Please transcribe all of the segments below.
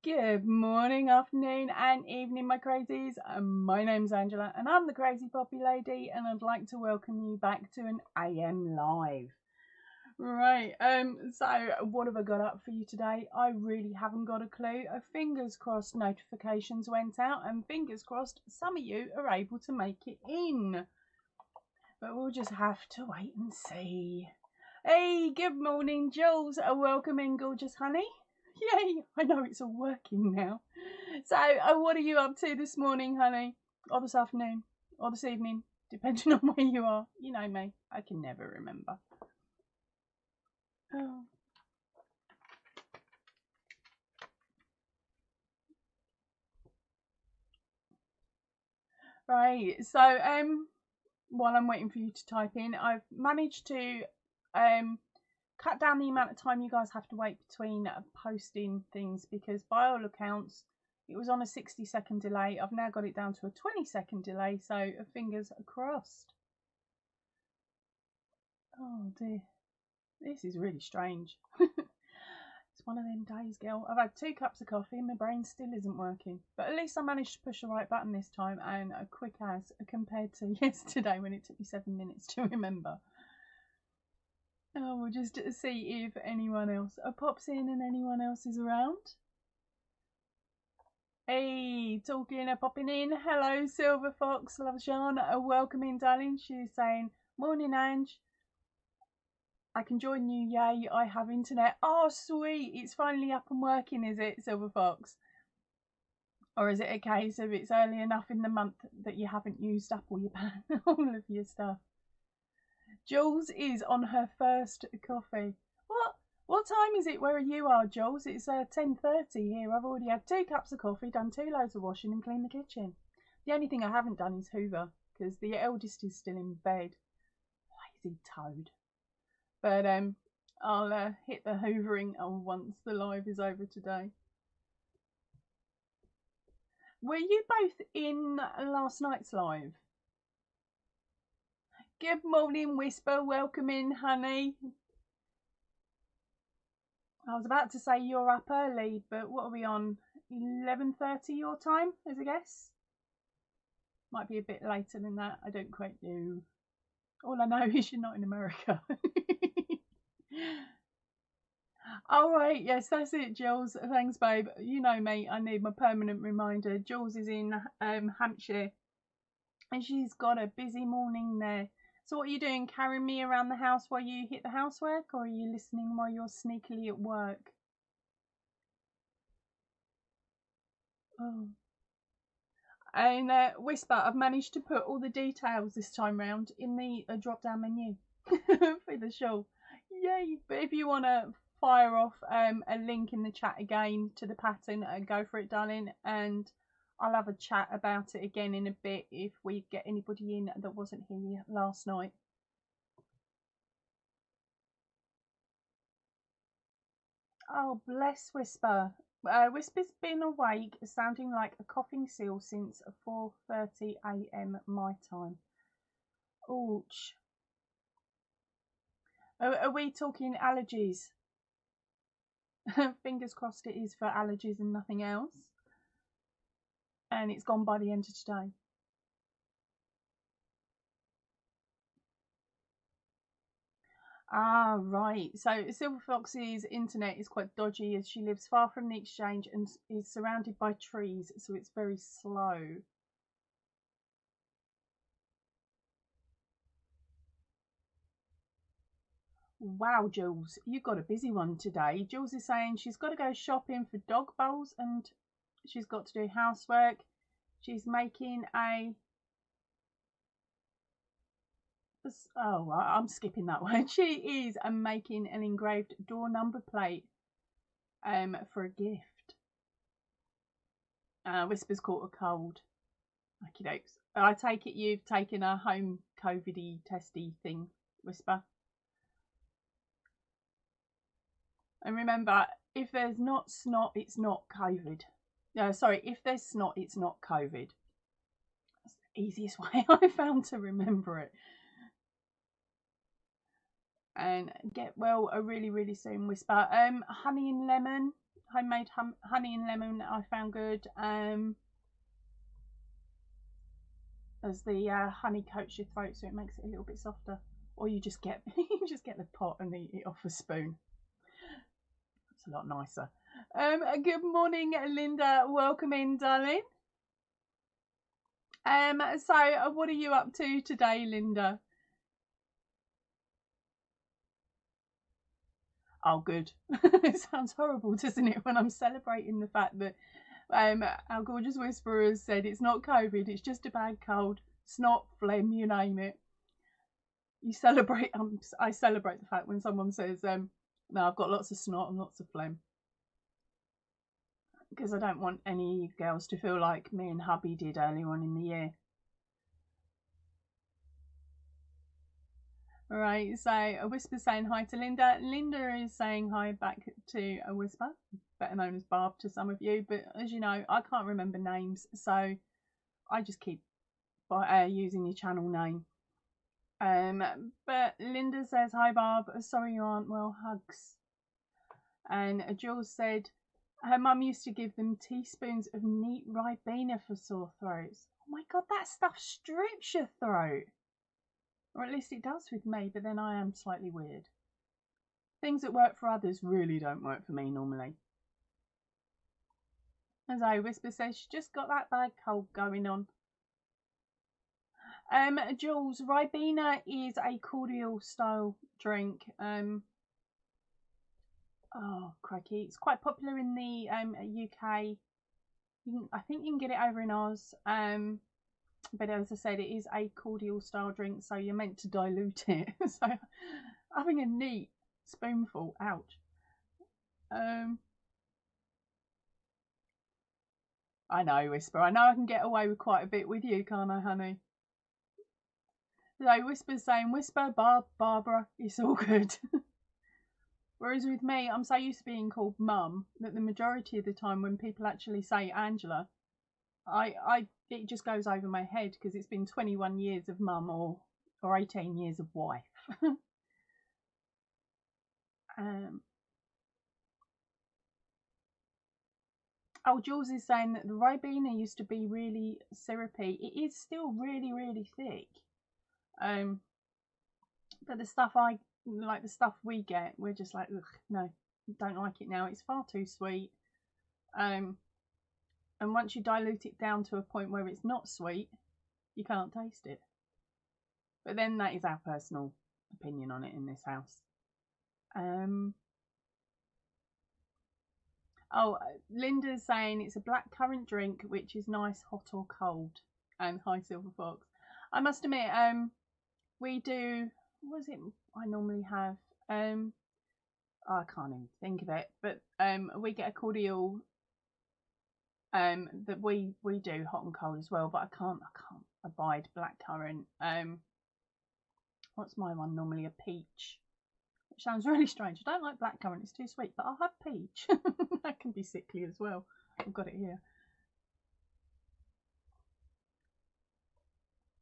Good morning, afternoon and evening, my crazies. My name's Angela and I'm the Crazy Poppy Lady, and I'd like to welcome you back to an AM Live. Right, so what have I got up for you today? I really haven't got a clue. Fingers crossed notifications went out, and fingers crossed some of you are able to make it in. But we'll just have to wait and see. Hey, good morning, Jules. Welcome in, gorgeous honey. Yay, I know it's all working now. So, what are you up to this morning, honey? Or this afternoon? Or this evening? Depending on where you are. You know me, I can never remember. Oh. Right, so, while I'm waiting for you to type in, I've managed to, cut down the amount of time you guys have to wait between posting things, because by all accounts it was on a 60-second delay. I've now got it down to a 20-second delay, so fingers crossed. Oh dear, this is really strange. It's one of them days, girl. I've had 2 cups of coffee and my brain still isn't working, but at least I managed to push the right button this time, and quick as compared to yesterday when it took me 7 minutes to remember. Oh, we'll just see if anyone else pops in and anyone else is around. Hey, talking, popping in. Hello, Silver Fox, love Sean. Welcome in, darling. She's saying, morning, Ange. I can join you. Yay, I have internet. Oh, sweet. It's finally up and working, is it, Silver Fox? Or is it a case of it's early enough in the month that you haven't used up all all of your stuff? Jules is on her first coffee. What time is it where you are, Jules? It's 10:30 here. I've already had 2 cups of coffee, done 2 loads of washing and cleaned the kitchen. The only thing I haven't done is hoover, because the eldest is still in bed. Lazy toad. But I'll hit the hoovering once the live is over today. Were you both in last night's live? Good morning, Whisper. Welcome in, honey. I was about to say you're up early, but what are we on? 11:30 your time, as a guess? Might be a bit later than that. I don't quite know. All I know is you're not in America. All right, yes, that's it, Jules. Thanks, babe. You know me. I need my permanent reminder. Jules is in Hampshire, and she's got a busy morning there. So what are you doing? Carrying me around the house while you hit the housework, or are you listening while you're sneakily at work? Oh. And Whisper, I've managed to put all the details this time round in the drop-down menu for the show. Yay! But if you want to fire off a link in the chat again to the pattern, go for it, darling. And I'll have a chat about it again in a bit if we get anybody in that wasn't here last night. Oh, bless Whisper. Whisper's been awake, sounding like a coughing seal since 4:30 AM my time. Ouch. Are we talking allergies? Fingers crossed it is for allergies and nothing else. And it's gone by the end of today. Ah, right. So Silver Fox's internet is quite dodgy, as she lives far from the exchange and is surrounded by trees, so it's very slow. Wow, Jules, you've got a busy one today. Jules is saying she's got to go shopping for dog bowls and she's got to do housework. She's making a... Oh, I'm skipping that one. She is making an engraved door number plate for a gift. Whisper's caught a cold. Okie dokes. I take it you've taken a home COVID-y testy thing, Whisper. And remember, if there's not snot, it's not COVID. Sorry, if there's snot, it's not COVID. That's the easiest way I found to remember it. And get well really, really soon, Whisper. Honey and lemon. homemade honey and lemon I found good. As the honey coats your throat, so it makes it a little bit softer. Or you just get the pot and eat it off a spoon. It's a lot nicer. Good morning, Linda. Welcome in, darling. So what are you up to today, Linda? Oh, good. It sounds horrible, doesn't it, when I'm celebrating the fact that our gorgeous whisperer has said it's not COVID, it's just a bad cold, snot, phlegm, you name it. You celebrate. I celebrate the fact when someone says, "No, I've got lots of snot and lots of phlegm," because I don't want any girls to feel like me and hubby did earlier on in the year. Alright, so a whisper saying hi to Linda. Linda is saying hi back to a whisper, better known as Barb to some of you, but as you know, I can't remember names, so I just keep using your channel name. But Linda says, hi Barb, sorry you aren't well, hugs. And Jules said her mum used to give them teaspoons of neat ribena for sore throats. Oh my god, that stuff strips your throat. Or at least it does with me, but then I am slightly weird. Things that work for others really don't work for me normally. As I whisper says, she just got that bad cold going on. Jules, ribena is a cordial style drink. Oh crikey, it's quite popular in the UK. I think you can get it over in Oz. But as I said, it is a cordial style drink, so you're meant to dilute it. So having a neat spoonful, ouch. I know, Whisper. I know I can get away with quite a bit with you, can't I, honey? So Whisper's saying, Whisper, Barbara, it's all good. Whereas with me, I'm so used to being called Mum that the majority of the time when people actually say Angela, it just goes over my head because it's been 21 years of mum or 18 years of wife. Oh, Jules is saying that the ribena used to be really syrupy. It is still really, really thick. But the stuff the stuff we get, we're just like, ugh, no, don't like it now. It's far too sweet. And once you dilute it down to a point where it's not sweet, you can't taste it. But then that is our personal opinion on it in this house. Oh, Linda's saying it's a black currant drink, which is nice hot or cold. And hi, Silver Fox. I must admit, we do, what is it I normally have? I can't even think of it, but we get a cordial that we do hot and cold as well, but I can't abide blackcurrant. What's my one normally? A peach, which sounds really strange. I don't like blackcurrant, it's too sweet, but I'll have peach. That can be sickly as well. I've got it here.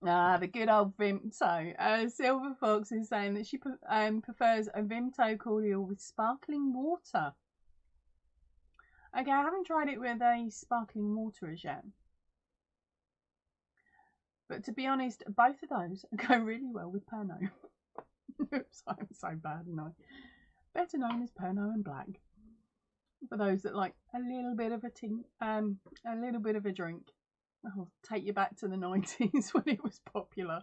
The good old Vimto. Silver Fox is saying that she prefers a Vimto cordial with sparkling water. Okay, I haven't tried it with a sparkling water as yet. But to be honest, both of those go really well with Pernod. Oops, I'm so bad, no. Better known as Pernod and Black. For those that like a little bit of a little bit of a drink. I'll take you back to the 90s when it was popular.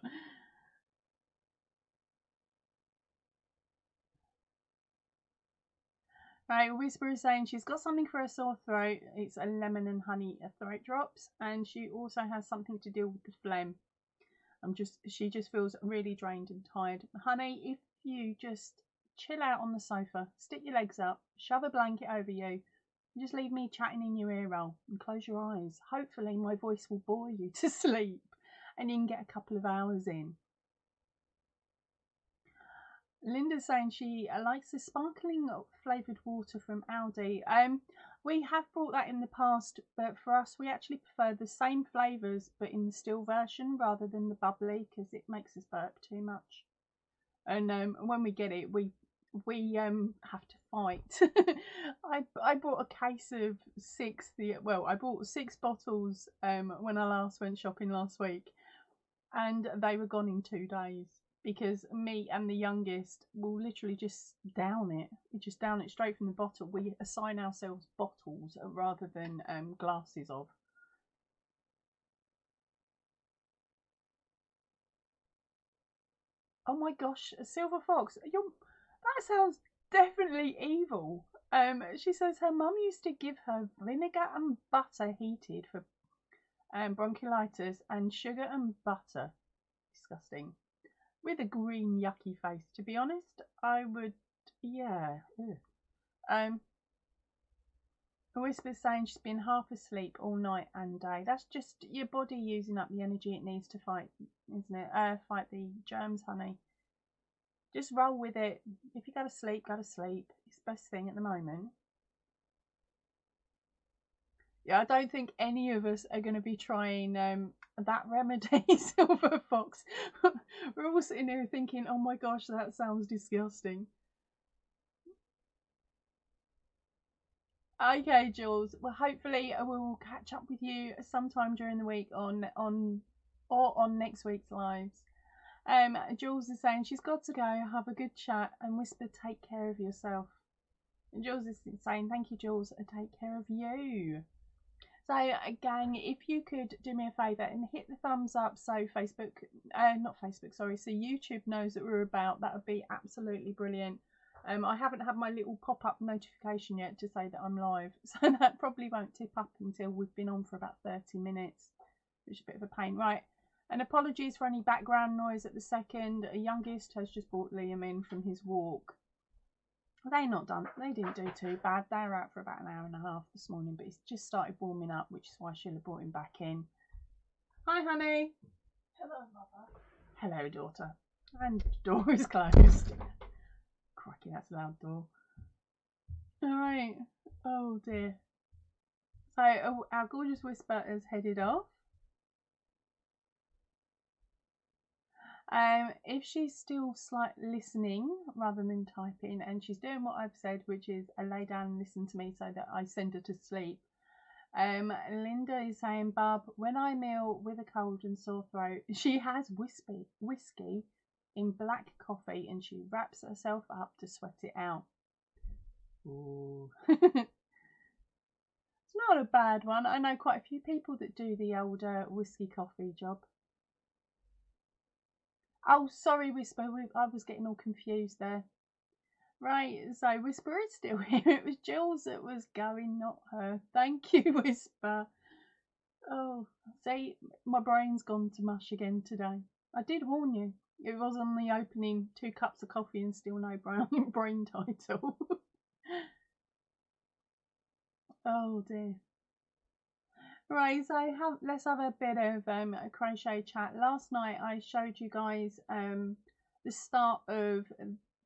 Right, Whisper is saying she's got something for a sore throat. It's a lemon and honey throat drops, and she also has something to deal with the phlegm. She just feels really drained and tired. Honey, if you just chill out on the sofa, stick your legs up, shove a blanket over you, and just leave me chatting in your ear roll and close your eyes. Hopefully my voice will bore you to sleep and you can get a couple of hours in. Linda's saying she likes the sparkling flavoured water from Aldi. We have brought that in the past, but for us we actually prefer the same flavours but in the still version rather than the bubbly because it makes us burp too much. And when we get it, we we have to fight. I bought a case of 6 I bought 6 bottles when I last went shopping last week, and they were gone in 2 days because me and the youngest will literally just down it. We just down it straight from the bottle. We assign ourselves bottles rather than glasses of. Oh my gosh, a silver fox. That sounds definitely evil. She says her mum used to give her vinegar and butter heated for bronchiolitis, and sugar and butter. Disgusting. With a green yucky face, to be honest. I would, yeah. Ugh. Whisper's saying she's been half asleep all night and day. That's just your body using up the energy it needs to fight, isn't it? Fight the germs, honey. Just roll with it. If you go to sleep, go to sleep. It's the best thing at the moment. Yeah, I don't think any of us are going to be trying that remedy, Silver Fox. We're all sitting here thinking, oh my gosh, that sounds disgusting. Okay, Jules. Well, hopefully we will catch up with you sometime during the week on next week's lives. Jules is saying she's got to go. Have a good chat, and Whisper, take care of yourself. And Jules is saying thank you, Jules, and take care of you. So, gang, if you could do me a favour and hit the thumbs up so so YouTube knows that we're about, that would be absolutely brilliant. I haven't had my little pop-up notification yet to say that I'm live, so that probably won't tip up until we've been on for about 30 minutes, which is a bit of a pain. Right, and apologies for any background noise at the second. A youngest has just brought Liam in from his walk. They didn't do too bad. They were out for about an hour and a half this morning, but it's just started warming up, which is why Sheila brought him back in. Hi, honey. Hello, Mother. Hello, daughter. And the door is closed. Crikey, that's a loud door. Alright. Oh dear. So our gorgeous Whisper has headed off. If she's still listening rather than typing, and she's doing what I've said, which is lay down and listen to me so that I send her to sleep. Linda is saying, Bub, when I'm ill with a cold and sore throat, she has whiskey in black coffee and she wraps herself up to sweat it out. Ooh. It's not a bad one. I know quite a few people that do the old whiskey coffee job. Oh, sorry, Whisper. I was getting all confused there. Right, so Whisper is still here. It was Jules that was going, not her. Thank you, Whisper. Oh, see, my brain's gone to mush again today. I did warn you. It was on the opening 2 cups of coffee and still no brain title. Oh dear. Right, so let's have a bit of a crochet chat. Last night I showed you guys the start of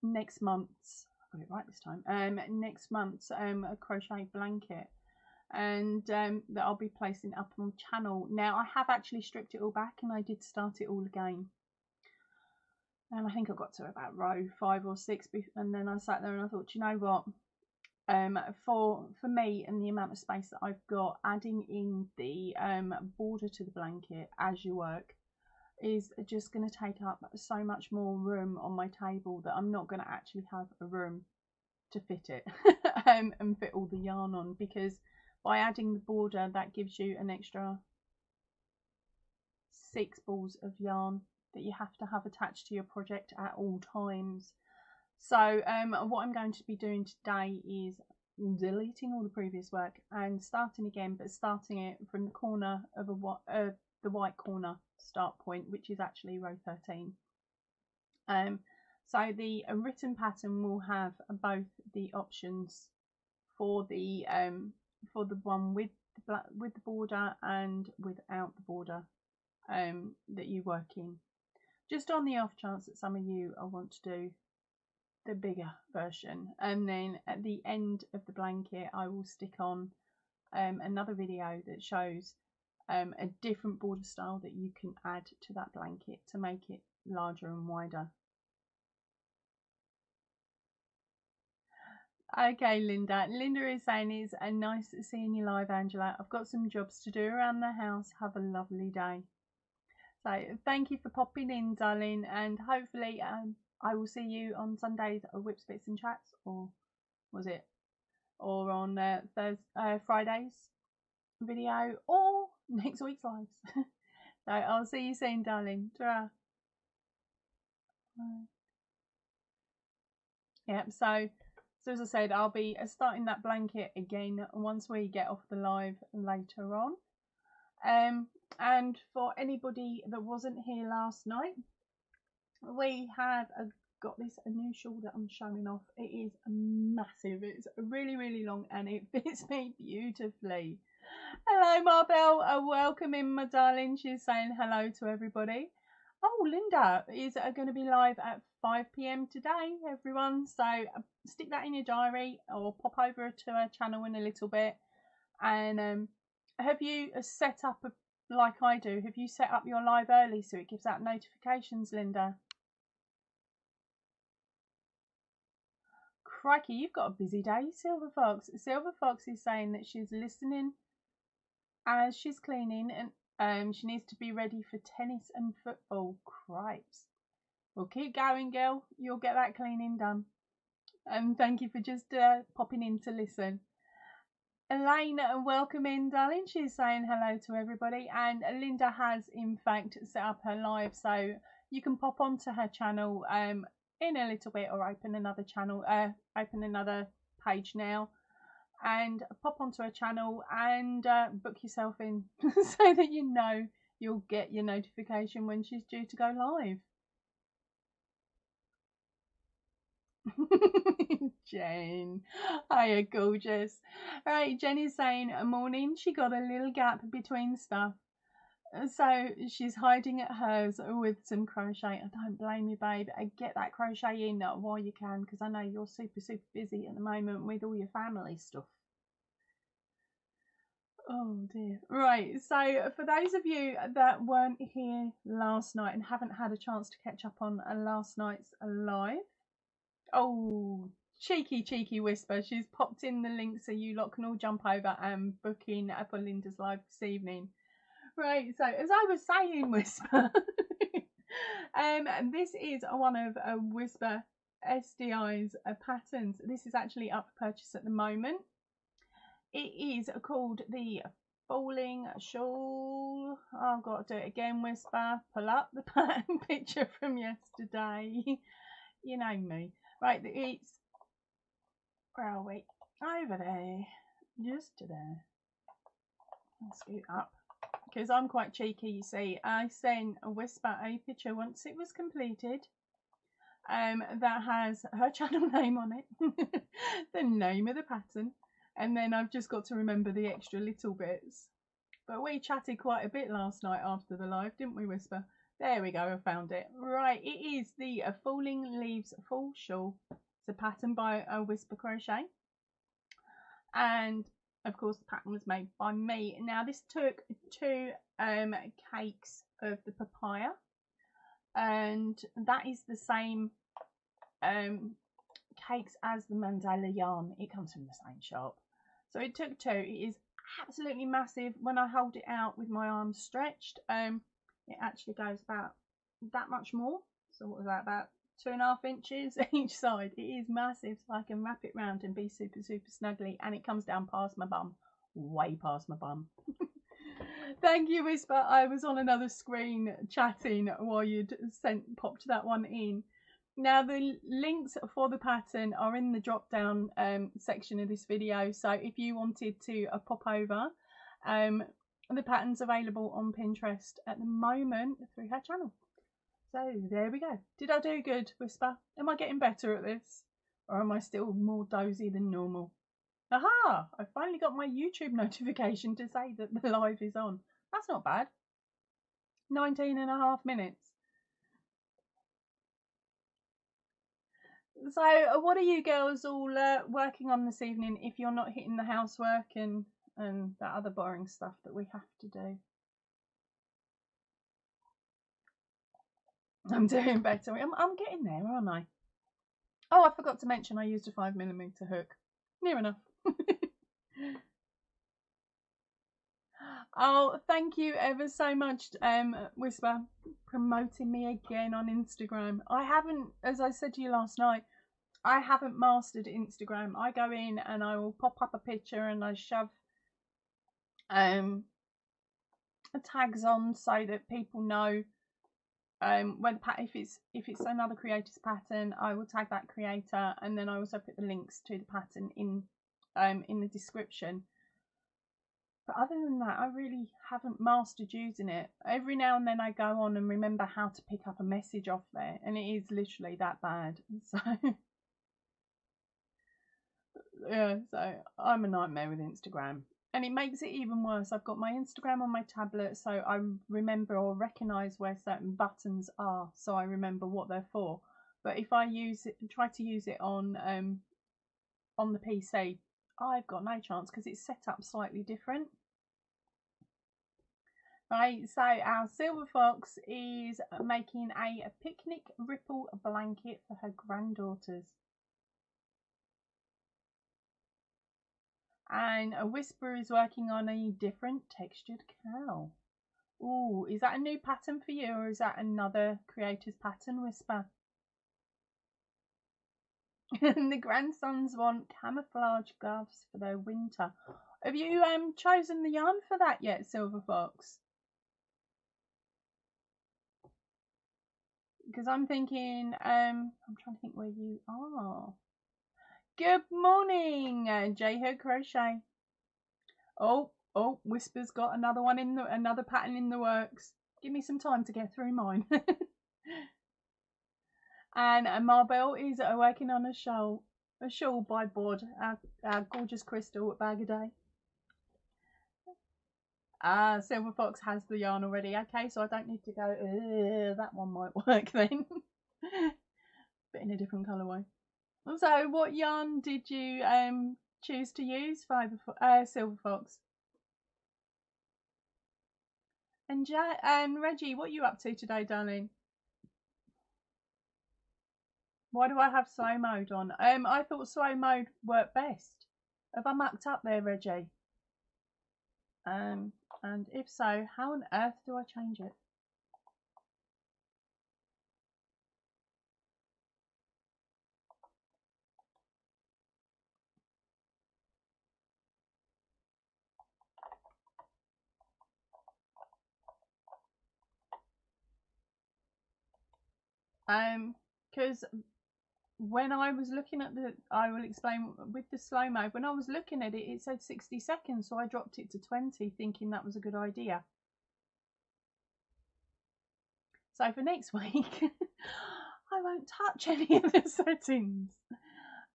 next month's, I got it right this time, next month's a crochet blanket, and that I'll be placing up on the channel. Now I have actually stripped it all back and I did start it all again. And I think I got to about row 5 or 6, and then I sat there and I thought, you know what? For me and the amount of space that I've got, adding in the border to the blanket as you work is just going to take up so much more room on my table that I'm not going to actually have a room to fit it and fit all the yarn on, because by adding the border that gives you an extra 6 balls of yarn that you have to have attached to your project at all times. So what I'm going to be doing today is deleting all the previous work and starting again, but starting it from the corner of the white corner start point, which is actually row 13. So the written pattern will have both the options for the one with the border and without the border that you work in, just on the off chance that some of you want to do the bigger version. And then at the end of the blanket I will stick on another video that shows a different border style that you can add to that blanket to make it larger and wider. Okay, Linda. Linda is saying it's nice seeing you live, Angela. I've got some jobs to do around the house. Have a lovely day. So thank you for popping in, darling, and hopefully I will see you on Sundays at Whips, Bits and Chats, or was it, or on Fridays video, or next week's lives. So I'll see you soon, darling. Ta-ra. Yep. So as I said, I'll be starting that blanket again once we get off the live later on. And for anybody that wasn't here last night, we have got a new shawl that I'm showing off. It is massive. It's really, really long and it fits me beautifully. Hello, Marbell. Welcome in, my darling. She's saying hello to everybody. Oh, Linda is going to be live at 5 PM today, everyone. So stick that in your diary or pop over to her channel in a little bit. And have you set up, like I do, have you set up your live early so it gives out notifications, Linda? Crikey, you've got a busy day, Silver Fox. Silver Fox is saying that she's listening as she's cleaning and she needs to be ready for tennis and football. Cripes. Well, keep going, girl. You'll get that cleaning done. And thank you for just popping in to listen. Elaine, welcome in, darling. She's saying hello to everybody. And Linda has, in fact, set up her live. So you can pop onto her channel in a little bit or open another channel, open another page now. And pop onto her channel and book yourself in so that you know you'll get your notification when she's due to go live. Jane, hiya, gorgeous. All right, Jenny's saying, morning. She got a little gap between stuff, so she's hiding at hers with some crochet. I don't blame you, babe. Get that crochet in while you can, because I know you're super busy at the moment with all your family stuff. Oh dear. Right, so for those of you that weren't here last night and haven't had a chance to catch up on last night's live, oh, cheeky Whisper, she's popped in the link so you lot can all jump over and book in for Linda's live this evening. Right, so as I was saying, Whisper, this is one of Whisper SDI's patterns. This is actually up for purchase at the moment. It is called the Falling Shawl. I've got to do it again, Whisper. Pull up the pattern picture from yesterday. You know me. Right, it's, where are we? Over there. Just to there. I'll scoot up. Because I'm quite cheeky, you see. I sent a Whisper a picture once it was completed. That has her channel name on it. The name of the pattern. And then I've just got to remember the extra little bits. But we chatted quite a bit last night after the live, didn't we, Whisper? There we go, I found it. Right, it is the Falling Leaves Fall Shawl. It's a pattern by Whisper Crochet. And, of course, the pattern was made by me. Now, this took 2 cakes of the papaya. And that is the same cakes as the mandala yarn. It comes from the same shop. So it took 2. It is absolutely massive. When I hold it out with my arms stretched, it actually goes about that much more. So what was that, about 2.5 inches each side? It is massive, so I can wrap it round and be super snuggly, and it comes down past my bum, way past my bum. Thank you, Whisper. I was on another screen chatting while you'd popped that one in. Now, the links for the pattern are in the drop down section of this video, so if you wanted to pop over, the pattern's available on Pinterest at the moment through her channel. So there we go. Did I do good, Whisper? Am I getting better at this? Or am I still more dozy than normal? Aha! I finally got my YouTube notification to say that the live is on. That's not bad. 19.5 minutes. So what are you girls all working on this evening if you're not hitting the housework and that other boring stuff that we have to do? I'm doing better. I'm getting there, aren't I? Oh, I forgot to mention I used a 5mm hook. Near enough. Oh, thank you ever so much, Whisper, promoting me again on Instagram. I haven't, as I said to you last night, I haven't mastered Instagram. I go in and I will pop up a picture and I shove tags on so that people know when if it's another creator's pattern, I will tag that creator, and then I also put the links to the pattern in the description. But other than that, I really haven't mastered using it. Every now and then I go on and remember how to pick up a message off there, and it is literally that bad. So yeah, so I'm a nightmare with Instagram. And it makes it even worse. I've got my Instagram on my tablet, so I remember or recognise where certain buttons are, so I remember what they're for. But if I try to use it on the PC, I've got no chance because it's set up slightly different. Right, so our silver fox is making a picnic ripple blanket for her granddaughters. And a Whisper is working on a different textured cow. Ooh, is that a new pattern for you, or is that another creator's pattern, Whisper? And the grandsons want camouflage gloves for their winter. Have you chosen the yarn for that yet, Silver Fox? Because I'm thinking, I'm trying to think where you are. Good morning, J Crochet. Oh, Whisper's got another one another pattern in the works. Give me some time to get through mine. And Marbell is working on a shawl by Bod, our gorgeous crystal at Bag a Day. Silver Fox has the yarn already. Okay, so I don't need to go, that one might work then. But in a different colourway. So what yarn did you choose to use, Silver Fox? And Reggie, what are you up to today, darling? Why do I have slow mode on? I thought slow mode worked best. Have I mucked up there, Reggie? And if so, how on earth do I change it? Because when I was looking at I will explain with the slow mode, when I was looking at it, it said 60 seconds, so I dropped it to 20, thinking that was a good idea. So for next week, I won't touch any of the settings.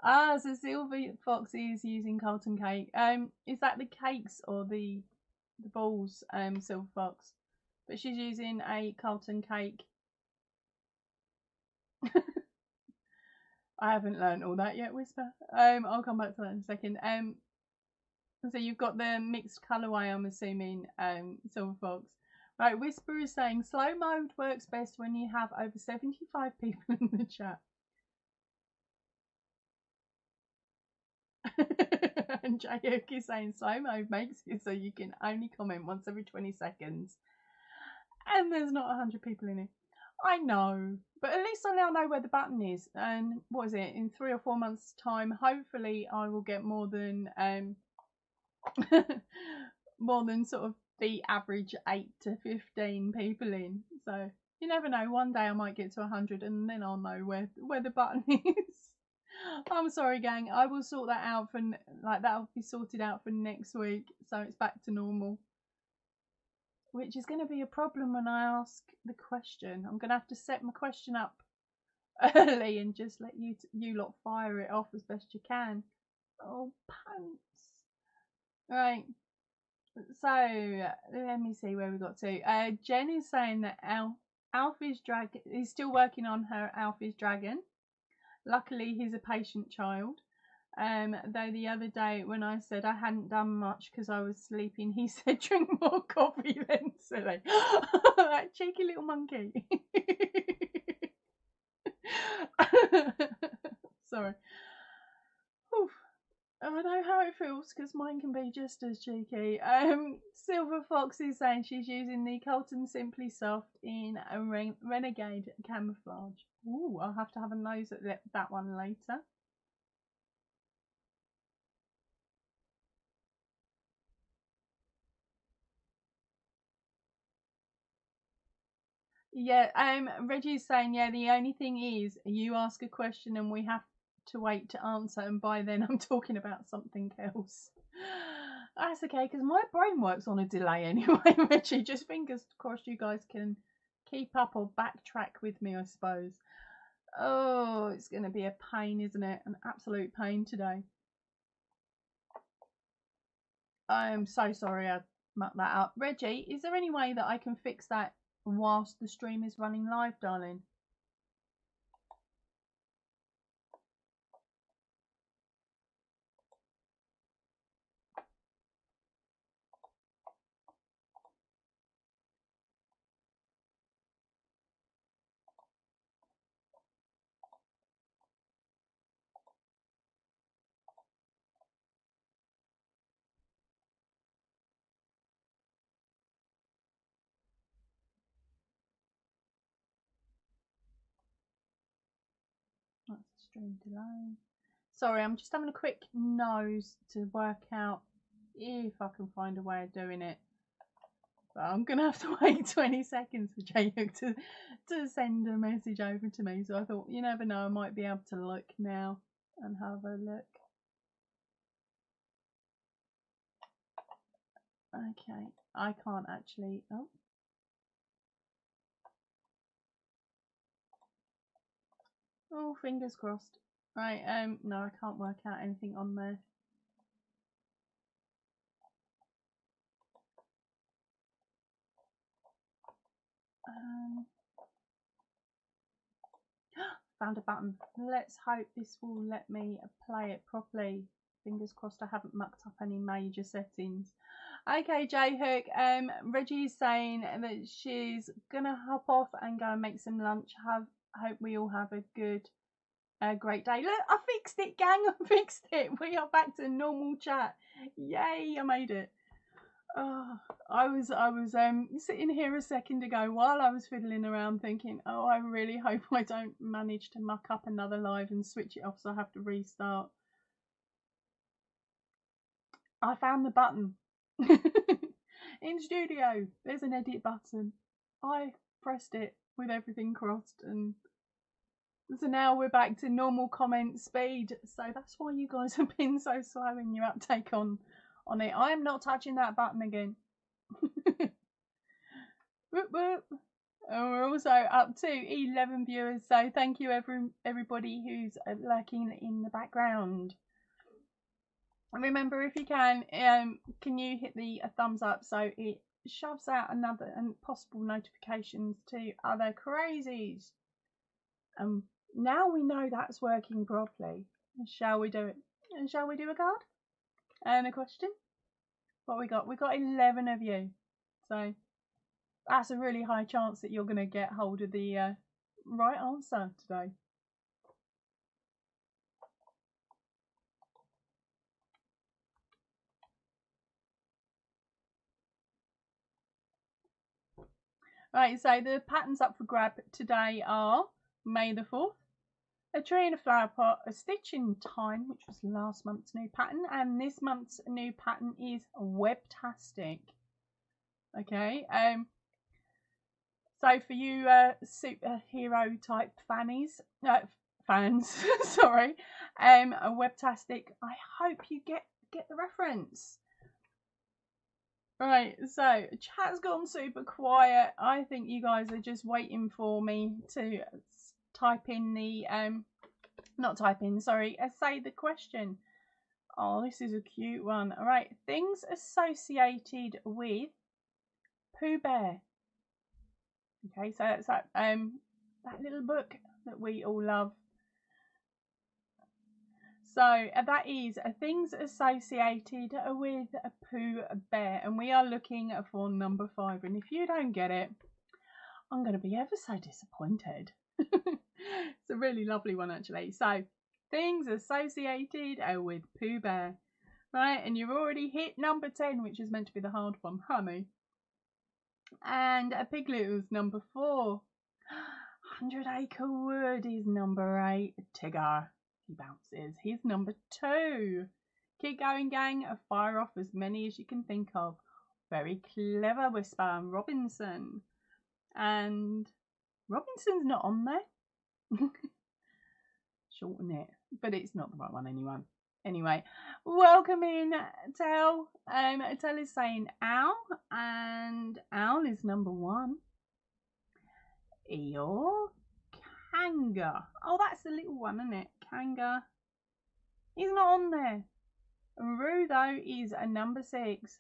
So Silver Fox is using Colton cake. Is that the cakes or the balls, Silver Fox? But she's using a Colton cake. I haven't learned all that yet, Whisper. I'll come back to that in a second. So you've got the mixed colourway, I'm assuming, Silver Fox. Right, Whisper is saying slow mode works best when you have over 75 people in the chat. And Jayuk is saying slow mode makes it so you can only comment once every 20 seconds. And there's not 100 people in it. I know, but at least I now know where the button is. And what is it? In 3 or 4 months' time, hopefully I will get more than more than sort of the average 8 to 15 people in. So you never know. One day I might get to 100, and then I'll know where the button is. I'm sorry, gang. I will sort that out for that'll be sorted out for next week, so it's back to normal. Which is going to be a problem when I ask the question. I'm going to have to set my question up early and just let you lot fire it off as best you can. Oh, pants. Right. So let me see where we got to. Jen is saying that Alfie's dragon is still working on her Alfie's dragon. Luckily, he's a patient child. Though the other day when I said I hadn't done much because I was sleeping, he said drink more coffee then, silly. That cheeky little monkey. Sorry. Oof. I know how it feels because mine can be just as cheeky. Silver Fox is saying she's using the Colton Simply Soft in a Renegade Camouflage. Ooh, I'll have to have a nose at that one later. Yeah, Reggie's saying, yeah, the only thing is you ask a question and we have to wait to answer, and by then I'm talking about something else. That's okay, because my brain works on a delay anyway, Reggie. Just fingers crossed you guys can keep up or backtrack with me, I suppose. Oh, it's going to be a pain, isn't it? An absolute pain today. I am so sorry I mucked that up. Reggie, is there any way that I can fix that whilst the stream is running live, darling? That's a stream delay. Sorry, I'm just having a quick nose to work out if I can find a way of doing it. But I'm going to have to wait 20 seconds for Jacob to send a message over to me. So I thought, you never know, I might be able to look now and have a look. Okay, I can't actually. Oh, fingers crossed. Right, no, I can't work out anything on there. Found a button. Let's hope this will let me play it properly. Fingers crossed I haven't mucked up any major settings. Okay, J-Hook, Reggie's saying that she's gonna hop off and go and make some lunch. Hope we all have a good, great day. Look, I fixed it, gang. I fixed it. We are back to normal chat. Yay, I made it. Oh, I was sitting here a second ago while I was fiddling around thinking, oh, I really hope I don't manage to muck up another live and switch it off so I have to restart. I found the button. In studio, there's an edit button. I pressed it with everything crossed, and so now we're back to normal comment speed. So that's why you guys have been so slow in your uptake on it. I am not touching that button again. Whoop whoop. And we're also up to 11 viewers, so thank you everybody who's lurking in the background. And remember, if you can you hit the thumbs up so it shoves out another and possible notifications to other crazies. Now we know that's working properly. Shall we do it? And shall we do a card? And a question? What we got? We got 11 of you. So that's a really high chance that you're going to get hold of the right answer today. Right, so the patterns up for grab today are May the 4th, a tree in a flower pot, a stitch in time, which was last month's new pattern, and this month's new pattern is Webtastic. Okay, so for you superhero type fans, sorry, a Webtastic, I hope you get the reference. Right, so chat's gone super quiet. I think you guys are just waiting for me to type in the not type in, sorry, say the question. Oh, this is a cute one. All right, things associated with Pooh Bear. Okay, so that's that little book that we all love. So that is things associated with a Pooh Bear, and we are looking for number 5. And if you don't get it, I'm going to be ever so disappointed. It's a really lovely one, actually. So things associated with Pooh Bear. Right, and you've already hit number 10, which is meant to be the hard one, honey. And a Piglet was number 4. 100 Acre Wood is number 8. Tigger, he bounces. He's number 2. Keep going, gang. Fire off as many as you can think of. Very clever, Whisper. Robinson. And Robinson's not on there. Shorten it. But it's not the right one, anyone. Anyway, welcome in, Tell. Tell is saying owl, and owl is number 1. Eeyore, Kanga. Oh, that's the little one, isn't it? Kanga. He's not on there. Roo, though, is a number 6.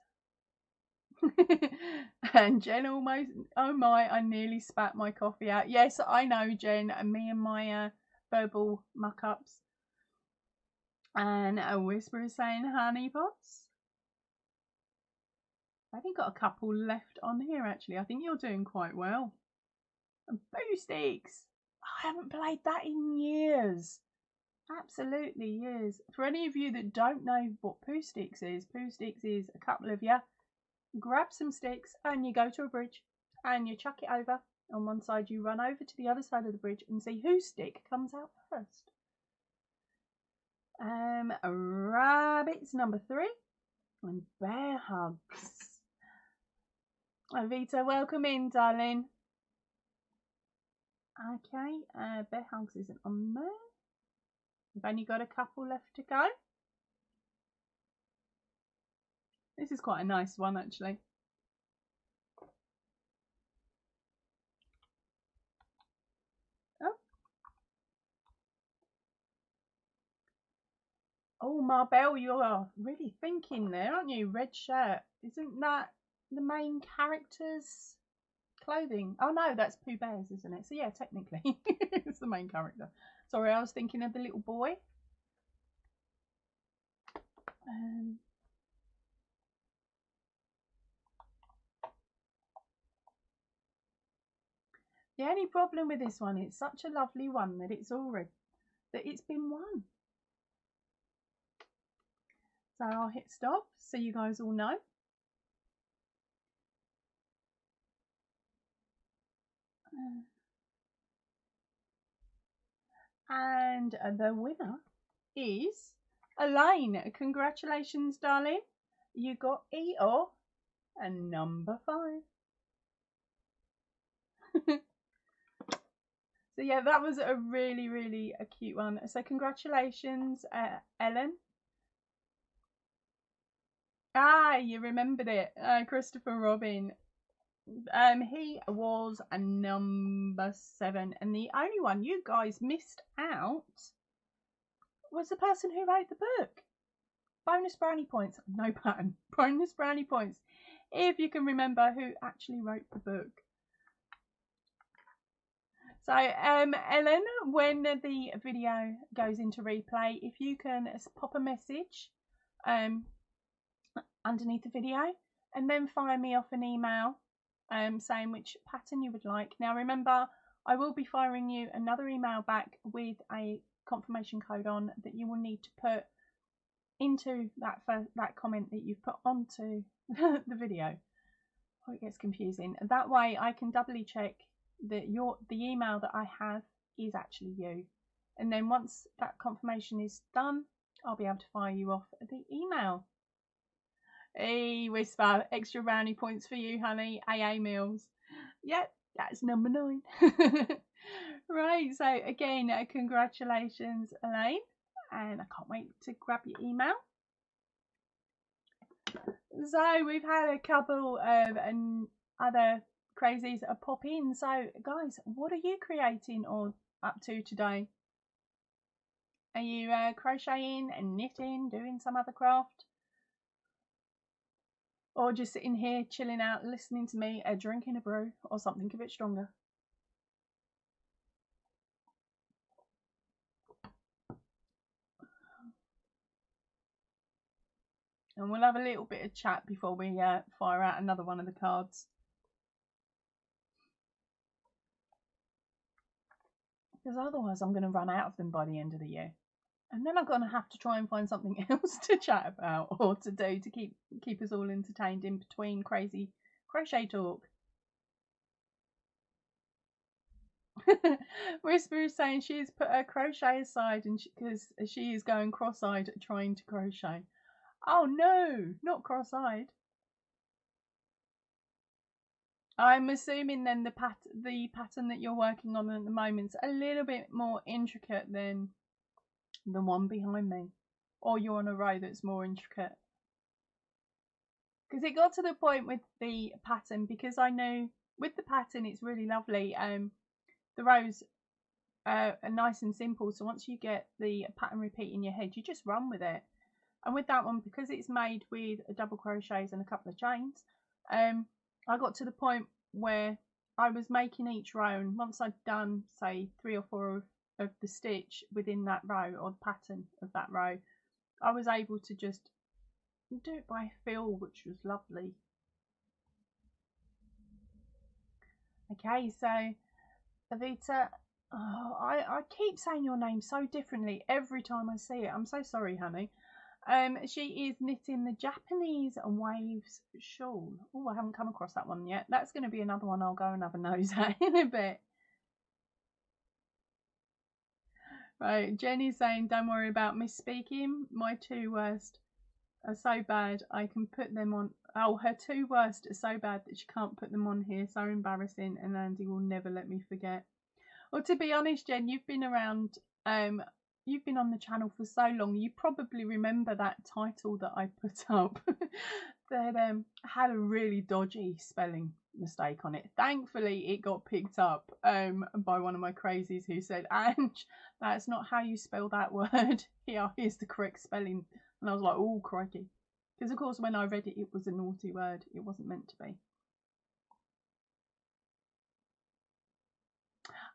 And Jen almost, oh my, I nearly spat my coffee out. Yes, I know, Jen, me and my verbal muck-ups. And a Whisper is saying honey pots. I've only got a couple left on here, actually. I think you're doing quite well. And Boo Sticks. I haven't played that in years. Absolutely years. For any of you that don't know what Pooh Sticks is a couple of you grab some sticks and you go to a bridge and you chuck it over. On one side, you run over to the other side of the bridge and see whose stick comes out first. Rabbit's number 3. And Bear Hugs. Vita, welcome in, darling. Okay, Bear Hugs isn't on there. We've only got a couple left to go. This is quite a nice one, actually. Oh, Marbelle, you're really thinking there, aren't you? Red shirt. Isn't that the main character's clothing? Oh, no, that's Pooh Bear's, isn't it? So, yeah, technically, it's the main character. Sorry, I was thinking of the little boy. The only problem with this one, it's such a lovely one that it's been won. So I'll hit stop so you guys all know. And the winner is Elaine. Congratulations, darling. You got Eeyore and number 5. So yeah, that was a really, really cute one. So congratulations, Ellen. Ah, you remembered it. Christopher Robin. He was a number 7, and the only one you guys missed out was the person who wrote the book. Bonus brownie points. No pattern. Bonus brownie points if you can remember who actually wrote the book. So, Ellen, when the video goes into replay, if you can pop a message underneath the video and then fire me off an email saying which pattern you would like. Now, remember, I will be firing you another email back with a confirmation code on that you will need to put into that comment that you've put onto the video. Oh, it gets confusing. That way I can doubly check that the email that I have is actually you, and then once that confirmation is done, I'll be able to fire you off the email. Hey, Whisper, extra brownie points for you, honey. AA meals. Yep, that's number 9. Right, so again, congratulations, Elaine, and I can't wait to grab your email. So we've had a couple of other crazies pop in. So guys, what are you creating or up to today? Are you crocheting and knitting, doing some other craft, or just sitting here chilling out, listening to me, drinking a brew or something a bit stronger? And we'll have a little bit of chat before we fire out another one of the cards. Because otherwise I'm going to run out of them by the end of the year. And then I'm going to have to try and find something else to chat about or to do to keep us all entertained in between crazy crochet talk. Whisper is saying she's put her crochet aside and because she is going cross-eyed trying to crochet. Oh no, not cross-eyed. I'm assuming then the pattern that you're working on at the moment is a little bit more intricate than the one behind me, or you're on a row that's more intricate. Because it got to the point with the pattern, because I know with the pattern it's really lovely. The rows are nice and simple, so once you get the pattern repeat in your head, you just run with it. And with that one, because it's made with a double crochets and a couple of chains, I got to the point where I was making each row, and once I'd done say 3 or 4 of the stitch within that row, or the pattern of that row, I was able to just do it by feel, which was lovely. Okay, so Avita, oh, I keep saying your name so differently every time I see it. I'm so sorry, honey. She is knitting the Japanese waves shawl. Oh, I haven't come across that one yet. That's going to be another one I'll go and have a nose at in a bit. Right, Jenny's saying, don't worry about misspeaking. My 2 worst are so bad I can put them on. Oh, her 2 worst are so bad that she can't put them on here. So embarrassing, and Andy will never let me forget. Well, to be honest, Jen, you've been around. You've been on the channel for so long. You probably remember that title that I put up that had a really dodgy spelling mistake on it. Thankfully, it got picked up by one of my crazies who said, "Ange, that's not how you spell that word. Here's the correct spelling." And I was like, "Oh, crikey!" Because of course, when I read it, it was a naughty word. It wasn't meant to be.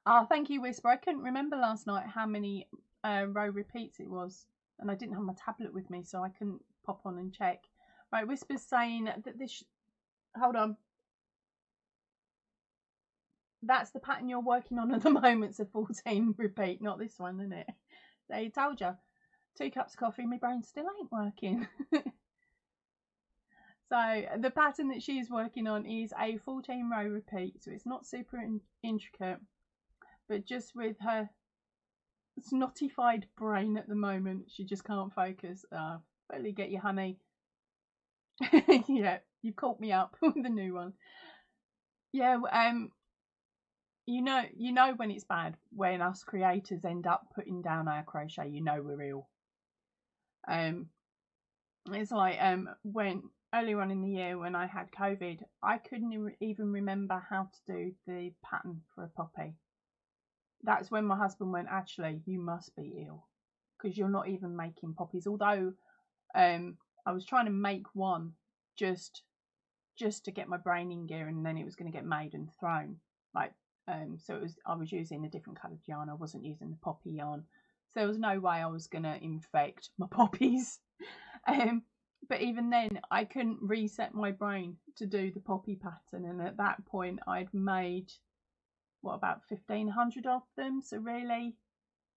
Ah, thank you, Whisper. I couldn't remember last night how many row repeats it was, and I didn't have my tablet with me, so I couldn't pop on and check. Right, Whisper's saying that this. Hold on. That's the pattern you're working on at the moment. It's a 14 repeat, not this one, isn't it? They told you. 2 cups of coffee, my brain still ain't working. So the pattern that she's working on is a 14 row repeat, so it's not super intricate, but just with her snottified brain at the moment, she just can't focus. Fully get you, honey. Yeah, you caught me up with the new one. Yeah, you know when it's bad when us creators end up putting down our crochet. You know we're ill. It's like when earlier on in the year when I had COVID, I couldn't even remember how to do the pattern for a poppy. That's when my husband went, actually, you must be ill because you're not even making poppies. Although I was trying to make one just to get my brain in gear, and then it was going to get made and thrown. Like so it was. I was using a different coloured yarn. I wasn't using the poppy yarn, so there was no way I was going to infect my poppies. But even then, I couldn't reset my brain to do the poppy pattern, and at that point, I'd made what, about 1,500 of them. So really,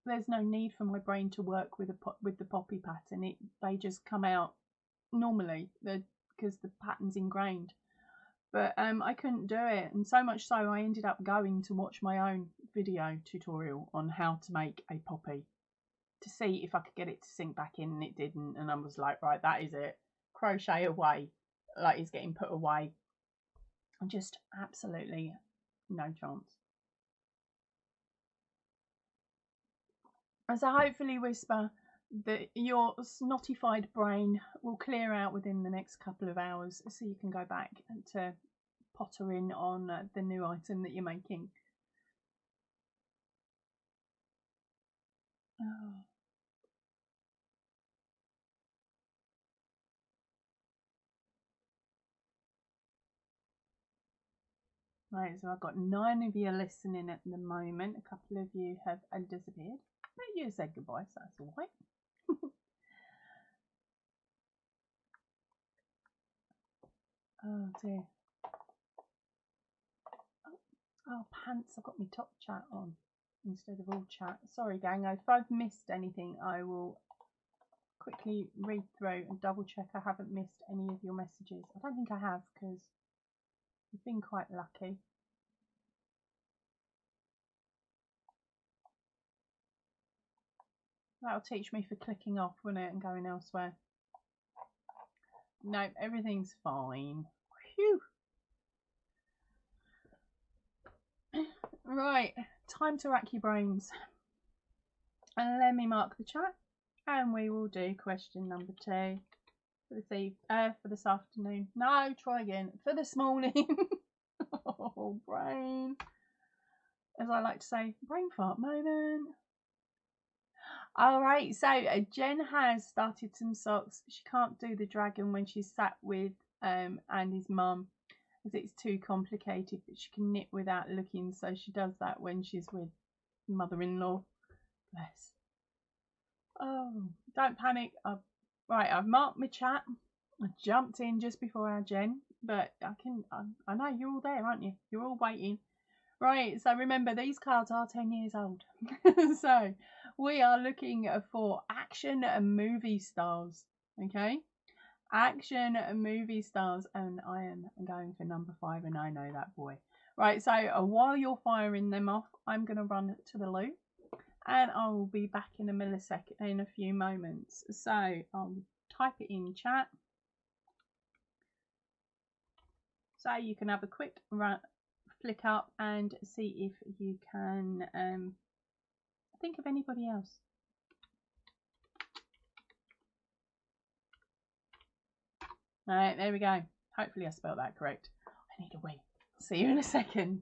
there's no need for my brain to work with the poppy pattern. They just come out normally because the pattern's ingrained. But I couldn't do it, and so much so I ended up going to watch my own video tutorial on how to make a poppy to see if I could get it to sink back in, and it didn't. And I was like, right, that is it. Crochet away, like it's getting put away. And just absolutely no chance. So hopefully, Whisper, that your snottified brain will clear out within the next couple of hours, so you can go back to potter in on the new item that you're making. Oh. Right, so I've got 9 of you listening at the moment. A couple of you have disappeared. But you said goodbye, so that's all right. Oh dear. Oh, pants. I've got my top chat on. instead of all chat. Sorry gang, if I've missed anything I will quickly read through and double check I haven't missed any of your messages. I don't think I have because you've been quite lucky. That'll teach me for clicking off, won't it, and going elsewhere. No, everything's fine. Phew. Right, time to rack your brains. And let me mark the chat, and we will do question number 2 for this afternoon. No, try again. For this morning. Oh, brain. As I like to say, brain fart moment. Alright, so Jen has started some socks. She can't do the dragon when she's sat with Andy's mum, because it's too complicated, but she can knit without looking, so she does that when she's with mother-in-law. Bless. Oh, don't panic. Right, I've marked my chat. I jumped in just before our Jen, but I know you're all there, aren't you? You're all waiting. Right, so remember, these cards are 10 years old. So we are looking for action and movie stars. Okay, action and movie stars, and I am going for number 5, and I know that boy. Right, so while you're firing them off, I'm going to run to the loo, and I will be back in a few moments. So I'll type it in chat, so you can have a quick flick up and see if you can think of anybody else. Alright, there we go. Hopefully I spelled that correct. I need a wee. See you in a second.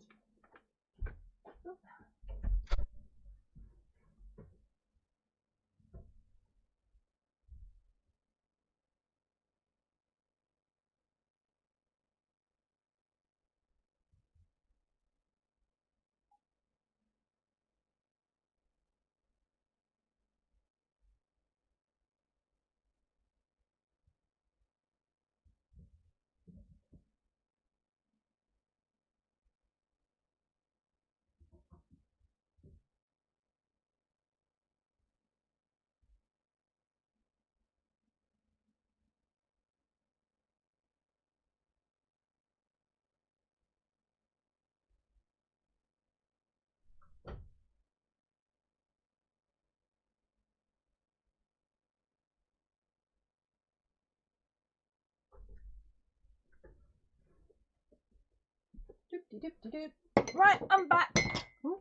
Right, I'm back. Ooh,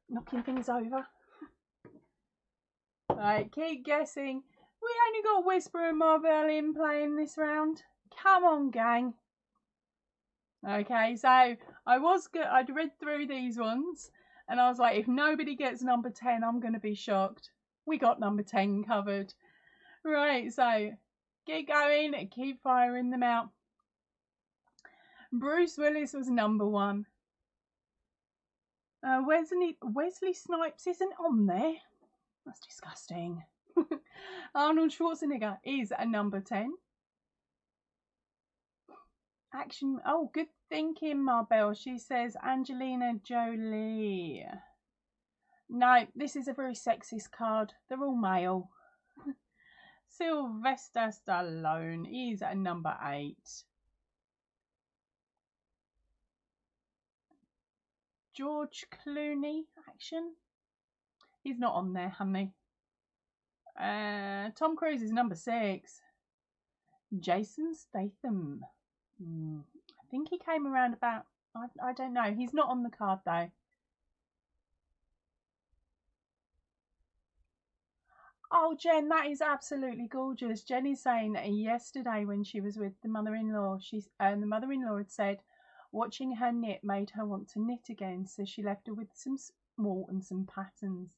knocking things over. Right, keep guessing. We only got Whisper and Marvel in playing this round. Come on, gang. Okay, so I'd read through these ones, and I was like, if nobody gets number 10, I'm going to be shocked. We got number 10 covered. Right, so keep going, keep firing them out. Bruce Willis was number 1. Wesley Snipes isn't on there. That's disgusting. Arnold Schwarzenegger is a number 10. Action. Oh, good thinking, Marbelle. She says Angelina Jolie. No, this is a very sexist card. They're all male. Sylvester Stallone is a number 8. George Clooney, action. He's not on there, honey. Tom Cruise is number 6. Jason Statham. I think he came around about, I don't know. He's not on the card though. Oh, Jen, that is absolutely gorgeous. Jenny's saying that yesterday when she was with the mother-in-law, the mother-in-law had said watching her knit made her want to knit again, so she left her with some wool and some patterns.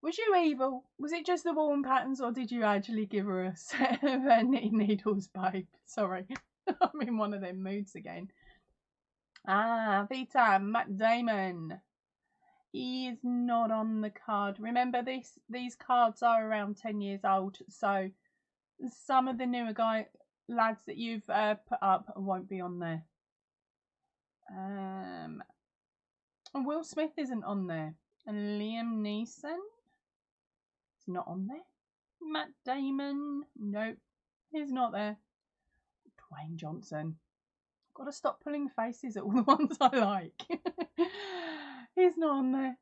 Was you evil? Was it just the wool and patterns, or did you actually give her a set of knitting needles, babe? Sorry, I'm in one of them moods again. Vita, Matt Damon. He is not on the card. Remember, these cards are around 10 years old, so some of the newer lads that you've put up won't be on there. And Will Smith isn't on there. And Liam Neeson is not on there. Matt Damon, nope, he's not there. Dwayne Johnson. Got to stop pulling faces at all the ones I like. He's not on there.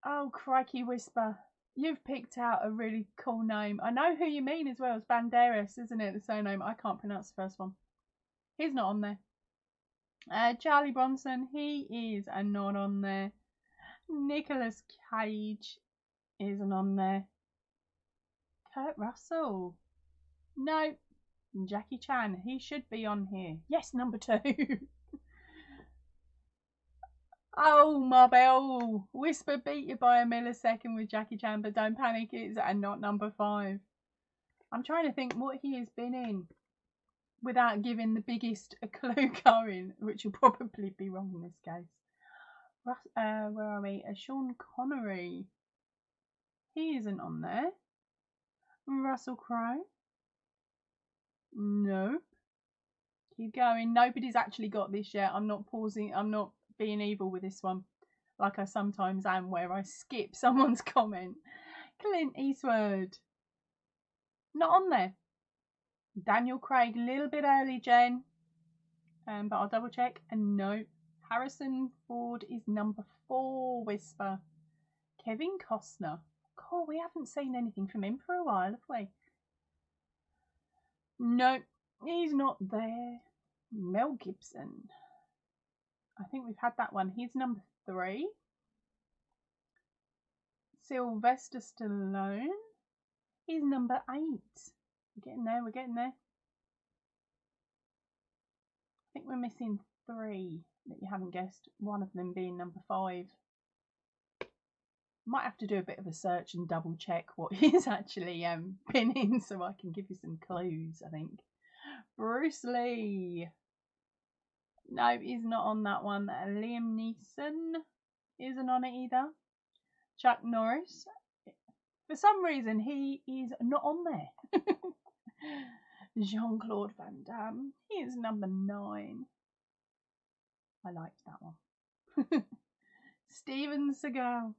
Oh, crikey, Whisper. You've picked out a really cool name. I know who you mean as well. It's Banderas, isn't it? The surname. I can't pronounce the first one. He's not on there. Charlie Bronson. He is not on there. Nicolas Cage isn't on there. Kurt Russell. No. Jackie Chan. He should be on here. Yes, number 2. Oh, Marbell. Whisper beat you by a millisecond with Jackie Chan, but don't panic, it's not number 5. I'm trying to think what he has been in without giving the biggest clue going, which will probably be wrong in this case. Where are we? Sean Connery. He isn't on there. Russell Crowe. Nope. Keep going. Nobody's actually got this yet. I'm not pausing. I'm not being evil with this one, like I sometimes am, where I skip someone's comment. Clint Eastwood. Not on there. Daniel Craig, a little bit early, Jen. But I'll double check. And no. Harrison Ford is number 4, Whisper. Kevin Costner. Cool, we haven't seen anything from him for a while, have we? No, he's not there. Mel Gibson. I think we've had that one. He's number 3. Sylvester Stallone. He's number 8. We're getting there, we're getting there. I think we're missing 3 that you haven't guessed. One of them being number 5. Might have to do a bit of a search and double check what he's actually been in, so I can give you some clues, I think. Bruce Lee. No, he's not on that one. Liam Neeson isn't on it either. Chuck Norris. For some reason, he is not on there. Jean-Claude Van Damme. He is number 9. I liked that one. Steven Seagal.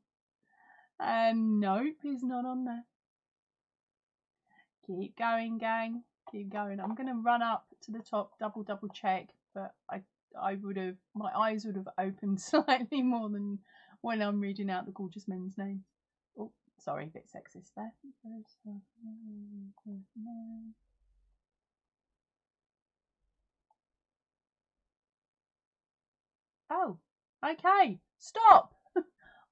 Nope, he's not on there. Keep going, gang. Keep going. I'm going to run up to the top, double check, but I would have, my eyes would have opened slightly more than when I'm reading out the gorgeous men's names. Oh, sorry, a bit sexist there. Oh, okay. Stop.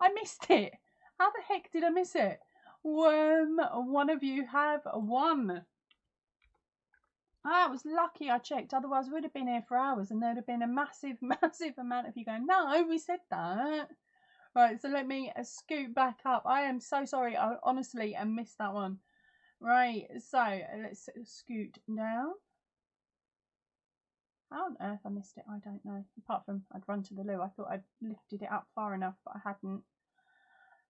I missed it. How the heck did I miss it? One of you have won. I was lucky I checked, otherwise we'd have been here for hours and there'd have been a massive amount of you going, no, we said that. Right, so let me scoot back up. I am so sorry, I honestly missed that one. Right, so let's scoot down. How on earth I missed it, I don't know. Apart from I'd run to the loo, I thought I'd lifted it up far enough, but I hadn't.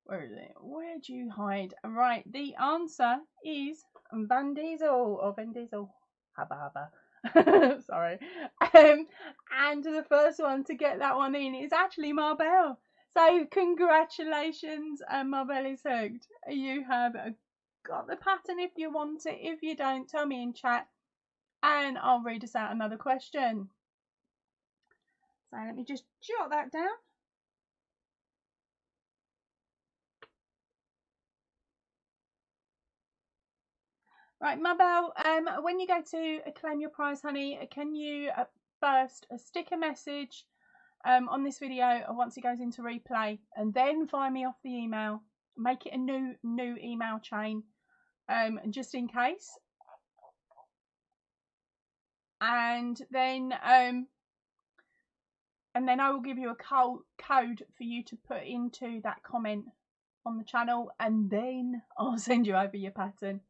Where is it? Where'd you hide? Right, the answer is Van Diesel, or Van Diesel. Hubba. Sorry. And the first one to get that one in is actually Marbell. So congratulations, Marbell is hooked. You have got the pattern if you want it. If you don't, tell me in chat and I'll read us out another question. So let me just jot that down. Right, Marbell, when you go to claim your prize, honey, can you first stick a message on this video once it goes into replay, and then find me off the email, make it a new email chain, just in case, and then I will give you a code for you to put into that comment on the channel, and then I'll send you over your pattern.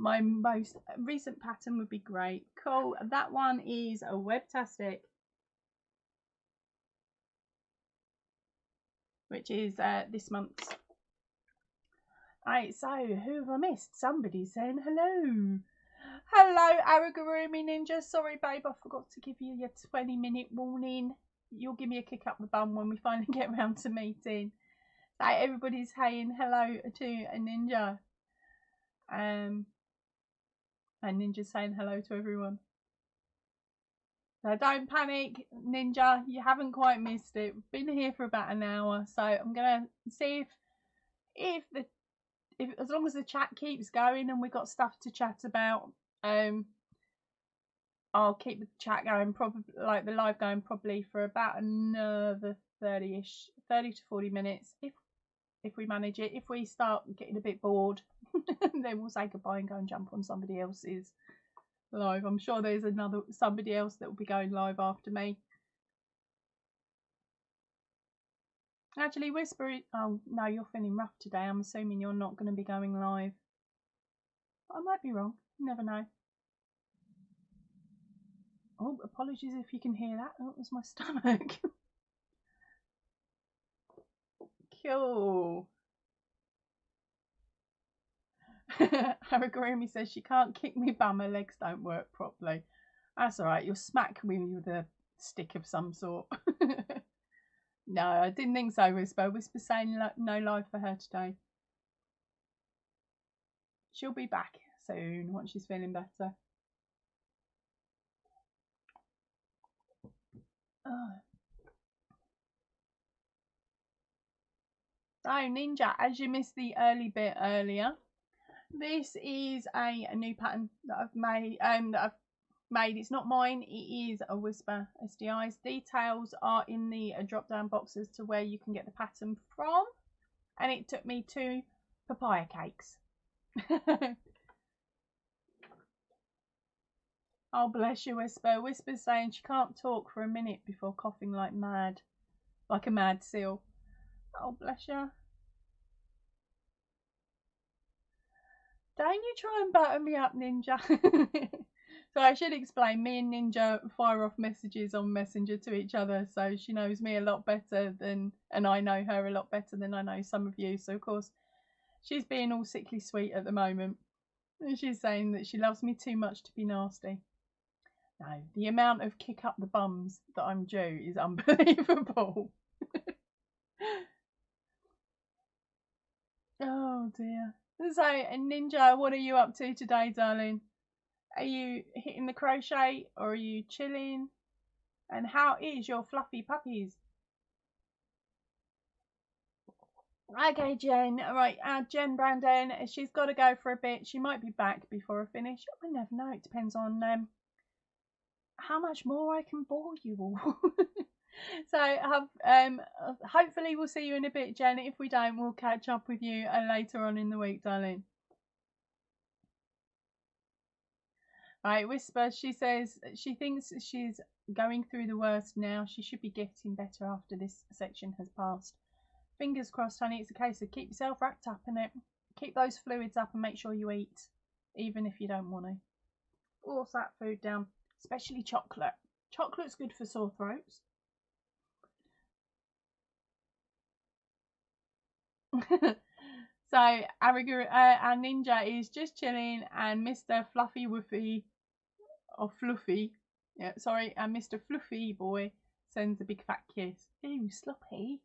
My most recent pattern would be great. Cool. That one is a Webtastic, which is this month's. Right, so who have I missed? Somebody's saying hello. Hello, Aragurumi Ninja. Sorry, babe, I forgot to give you your 20-minute warning. you'll give me a kick up the bum when we finally get around to meeting. So everybody's saying hello to a Ninja. And Ninja's saying hello to everyone. So don't panic, Ninja. You haven't quite missed it. We've been here for about an hour, so I'm gonna see if as long as the chat keeps going and we've got stuff to chat about, I'll keep the chat going, probably like the live going probably for about another 30 to 40 minutes if we manage it. If we start getting a bit bored, then we'll say goodbye and go and jump on somebody else's live. I'm sure there's somebody else that will be going live after me. Actually, Whisper, oh no, you're feeling rough today. I'm assuming you're not going to be going live. I might be wrong. You never know. Oh, apologies if you can hear that. That was my stomach. Cool. Harigurumi says she can't kick me bum, her legs don't work properly. That's alright, you'll smack me with a stick of some sort. No, I didn't think so, Whisper. Whisper's saying no live for her today. She'll be back soon once she's feeling better. Oh. So Ninja, as you missed the early bit earlier, this is a new pattern that I've made. It's not mine, it is a Whisper SDI's. Details are in the drop down box as to where you can get the pattern from, and it took me 2 papaya cakes. Oh bless you, Whisper. Whisper's saying she can't talk for a minute before coughing like mad, like a mad seal. Oh bless you. Don't you try and butter me up, Ninja. So I should explain, me and Ninja fire off messages on Messenger to each other, so she knows me a lot better than, and I know her a lot better than I know some of you. So of course she's being all sickly sweet at the moment, and she's saying that she loves me too much to be nasty. No, the amount of kick up the bums that I'm due is unbelievable. Oh dear. So, Ninja, what are you up to today, darling? Are you hitting the crochet or are you chilling? And how is your fluffy puppies? Okay, Jen. All right, Jen Brandon, she's got to go for a bit. She might be back before I finish. I never know. It depends on how much more I can bore you all. So hopefully we'll see you in a bit, Jen. If we don't, we'll catch up with you later on in the week, darling. Right, Whisper, she says she thinks she's going through the worst now. She should be getting better after this section has passed. Fingers crossed, honey. It's a case of keep yourself wrapped up in it. Keep those fluids up and make sure you eat, even if you don't want to. Force that food down, especially chocolate. Chocolate's good for sore throats. So our Ninja is just chilling, and Mr. Fluffy Woofy, or Fluffy, yeah, sorry, and Mr. Fluffy boy sends a big fat kiss. Ew, sloppy.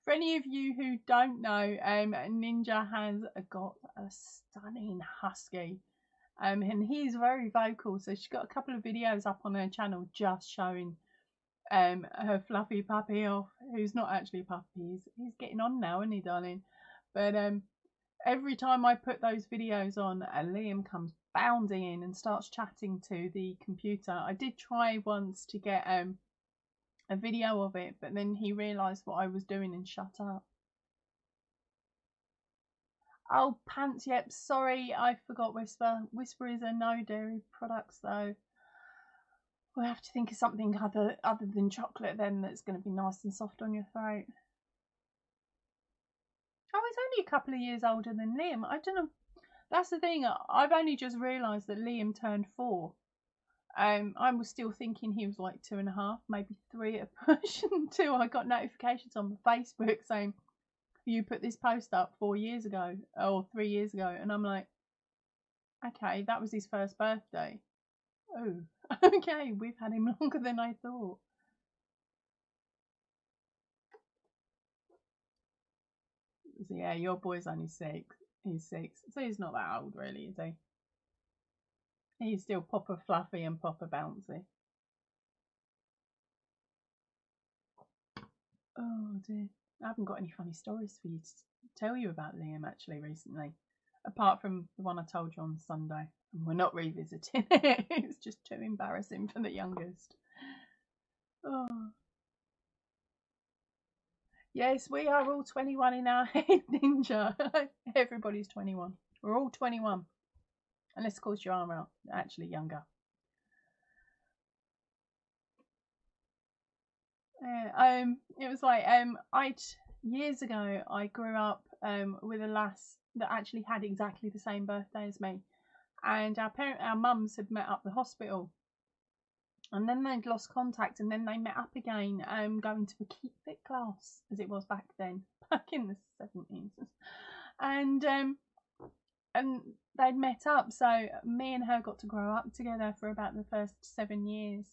For any of you who don't know, Ninja has got a stunning husky, and he's very vocal. So she's got a couple of videos up on her channel just showing her fluffy puppy off, who's not actually a puppy. He's getting on now, isn't he, darling? But every time I put those videos on, Liam comes bounding in and starts chatting to the computer. I did try once to get a video of it, but then he realised what I was doing and shut up. Oh, pants, yep, sorry, I forgot Whisper. Whisper is a no dairy products though. We'll have to think of something other than chocolate then that's going to be nice and soft on your throat. Oh, he's only a couple of years older than Liam. I don't know. That's the thing. I've only just realised that Liam turned 4. I was still thinking he was like 2.5, maybe 3 at a push, until I got notifications on Facebook saying you put this post up 4 years ago or 3 years ago, and I'm like, okay, that was his first birthday. Oh, okay, we've had him longer than I thought. So yeah, your boy's only 6. He's 6. So he's not that old really, is he? He's still proper fluffy and proper bouncy. Oh dear. I haven't got any funny stories for you to tell you about Liam actually recently. Apart from the one I told you on Sunday. And we're not revisiting it. It's just too embarrassing for the youngest. Oh. Yes, we are all 21 in our head, Ninja. Everybody's 21. We're all 21. Unless, of course, you are actually younger. It was like years ago I grew up with a lass that actually had exactly the same birthday as me, and our mums had met up the hospital, and then they'd lost contact, and then they met up again, going to a keep fit class as it was back then, back in the 70s, and they'd met up, so me and her got to grow up together for about the first 7 years,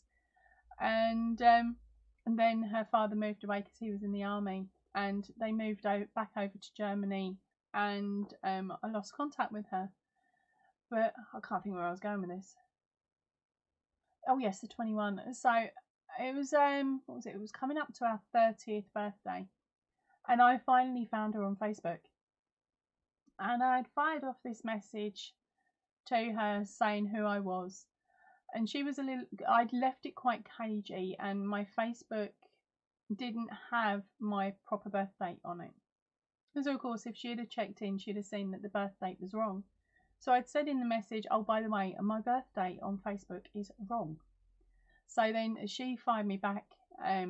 and then her father moved away because he was in the army, and they moved back over to Germany, and I lost contact with her. But I can't think where I was going with this. Oh yes, the 21. So it was what was it? It was coming up to our 30th birthday, and I finally found her on Facebook, and I'd fired off this message to her saying who I was, and she was I'd left it quite cagey, and my Facebook didn't have my proper birth date on it. So of course, if she'd have checked in, she'd have seen that the birth date was wrong. So I'd said in the message, oh, by the way, my birth date on Facebook is wrong. So then she fired me back a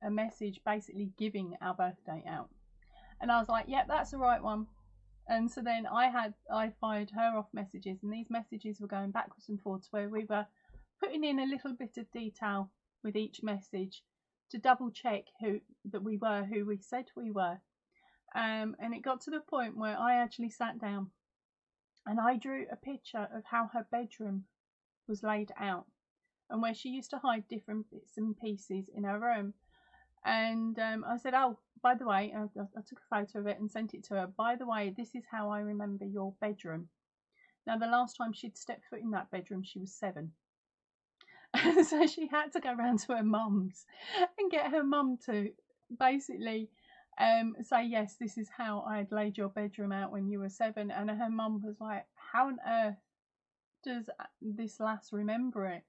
message basically giving our birth date out. And I was like, yep, that's the right one. And so then I fired her off messages, and these messages were going backwards and forwards where we were putting in a little bit of detail with each message to double check who we said we were. And it got to the point where I actually sat down and I drew a picture of how her bedroom was laid out and where she used to hide different bits and pieces in her room. And I said, oh, by the way, I took a photo of it and sent it to her. By the way, this is how I remember your bedroom. Now, the last time she'd stepped foot in that bedroom, she was 7. So she had to go round to her mum's and get her mum to basically say, yes, this is how I had laid your bedroom out when you were 7. And her mum was like, how on earth does this lass remember it?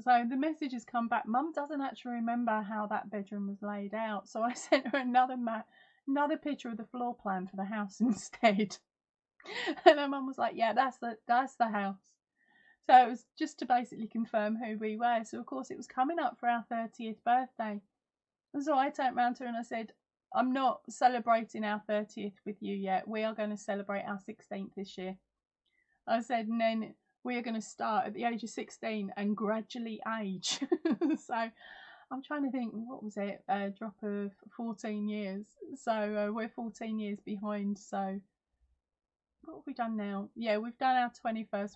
So the message has come back, Mum doesn't actually remember how that bedroom was laid out. So I sent her another picture of the floor plan for the house instead. And her mum was like, yeah, that's the house. So it was just to basically confirm who we were. So of course it was coming up for our 30th birthday. And so I turned around to her and I said, I'm not celebrating our 30th with you yet. We are going to celebrate our 16th this year. I said, and then we are going to start at the age of 16 and gradually age. So I'm trying to think, what was it? A drop of 14 years. So we're 14 years behind. So what have we done now? Yeah, we've done our 21st.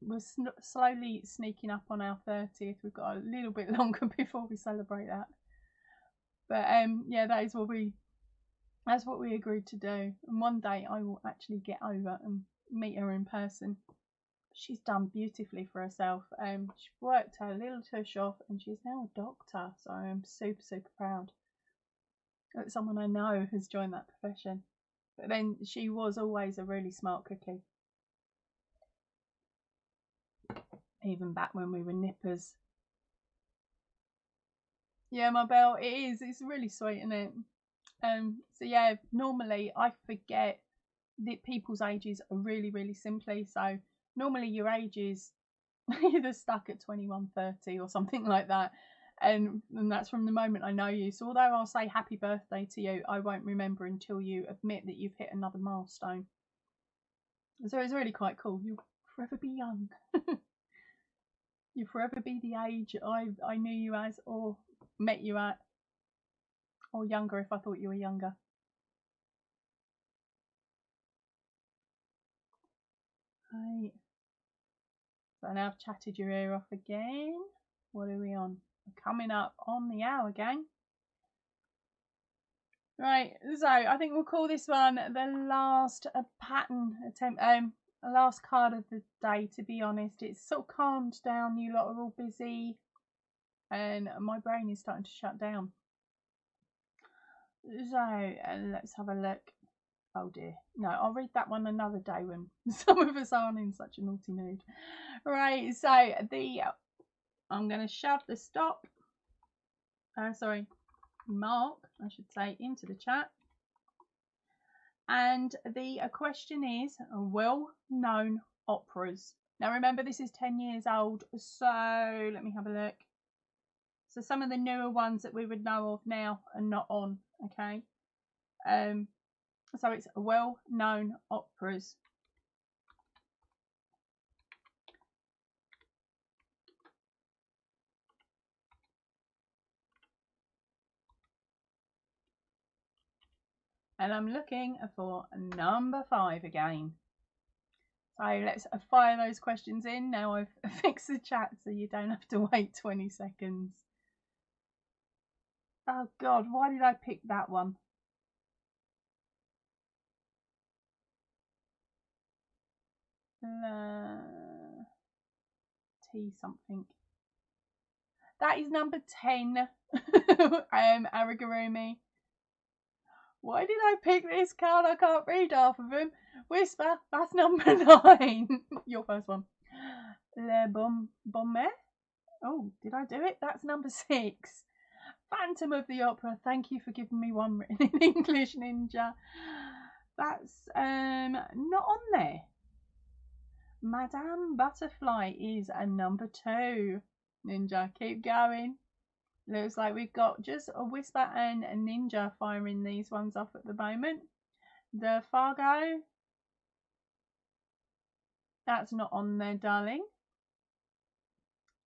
We're slowly sneaking up on our 30th. We've got a little bit longer before we celebrate that. But yeah, that's what we agreed to do. And one day I will actually get over and meet her in person. She's done beautifully for herself. She worked her little tush off, and she's now a doctor. So I'm super, super proud that someone I know has joined that profession. But then she was always a really smart cookie. Even back when we were nippers. Yeah, my belle, it is. It's really sweet, isn't it? So yeah, normally I forget that people's ages are really, really simply. So normally your age is either stuck at 21, 30 or something like that. And that's from the moment I know you. So although I'll say happy birthday to you, I won't remember until you admit that you've hit another milestone. So it's really quite cool. You'll forever be young. You'll forever be the age I knew you as or met you at. Or younger if I thought you were younger. Right. So now I've chatted your ear off again. What are we on? We're coming up on the hour, gang. Right, so I think we'll call this one the last pattern attempt, last card of the day, to be honest. It's sort of calmed down, you lot are all busy, and my brain is starting to shut down. So, let's have a look. Oh dear, no, I'll read that one another day when some of us aren't in such a naughty mood. Right, so I'm going to shove the stop, mark, I should say, into the chat. And the question is well-known operas. Now remember, this is 10 years old, so let me have a look. So some of the newer ones that we would know of now are not on, okay? So it's well-known operas. And I'm looking for number 5 again. So let's fire those questions in. Now I've fixed the chat so you don't have to wait 20 seconds. Oh God, why did I pick that one? T something. That is number 10. Arigurumi. Why did I pick this card? I can't read half of them. Whisper, that's number 9. Your first one. Le Bombe. Oh, did I do it? That's number 6. Phantom of the Opera. Thank you for giving me one written in English, Ninja. That's not on there. Madame Butterfly is a number 2. Ninja, keep going. Looks like we've got just a Whisper and a Ninja firing these ones off at the moment. The Fargo. That's not on there, darling.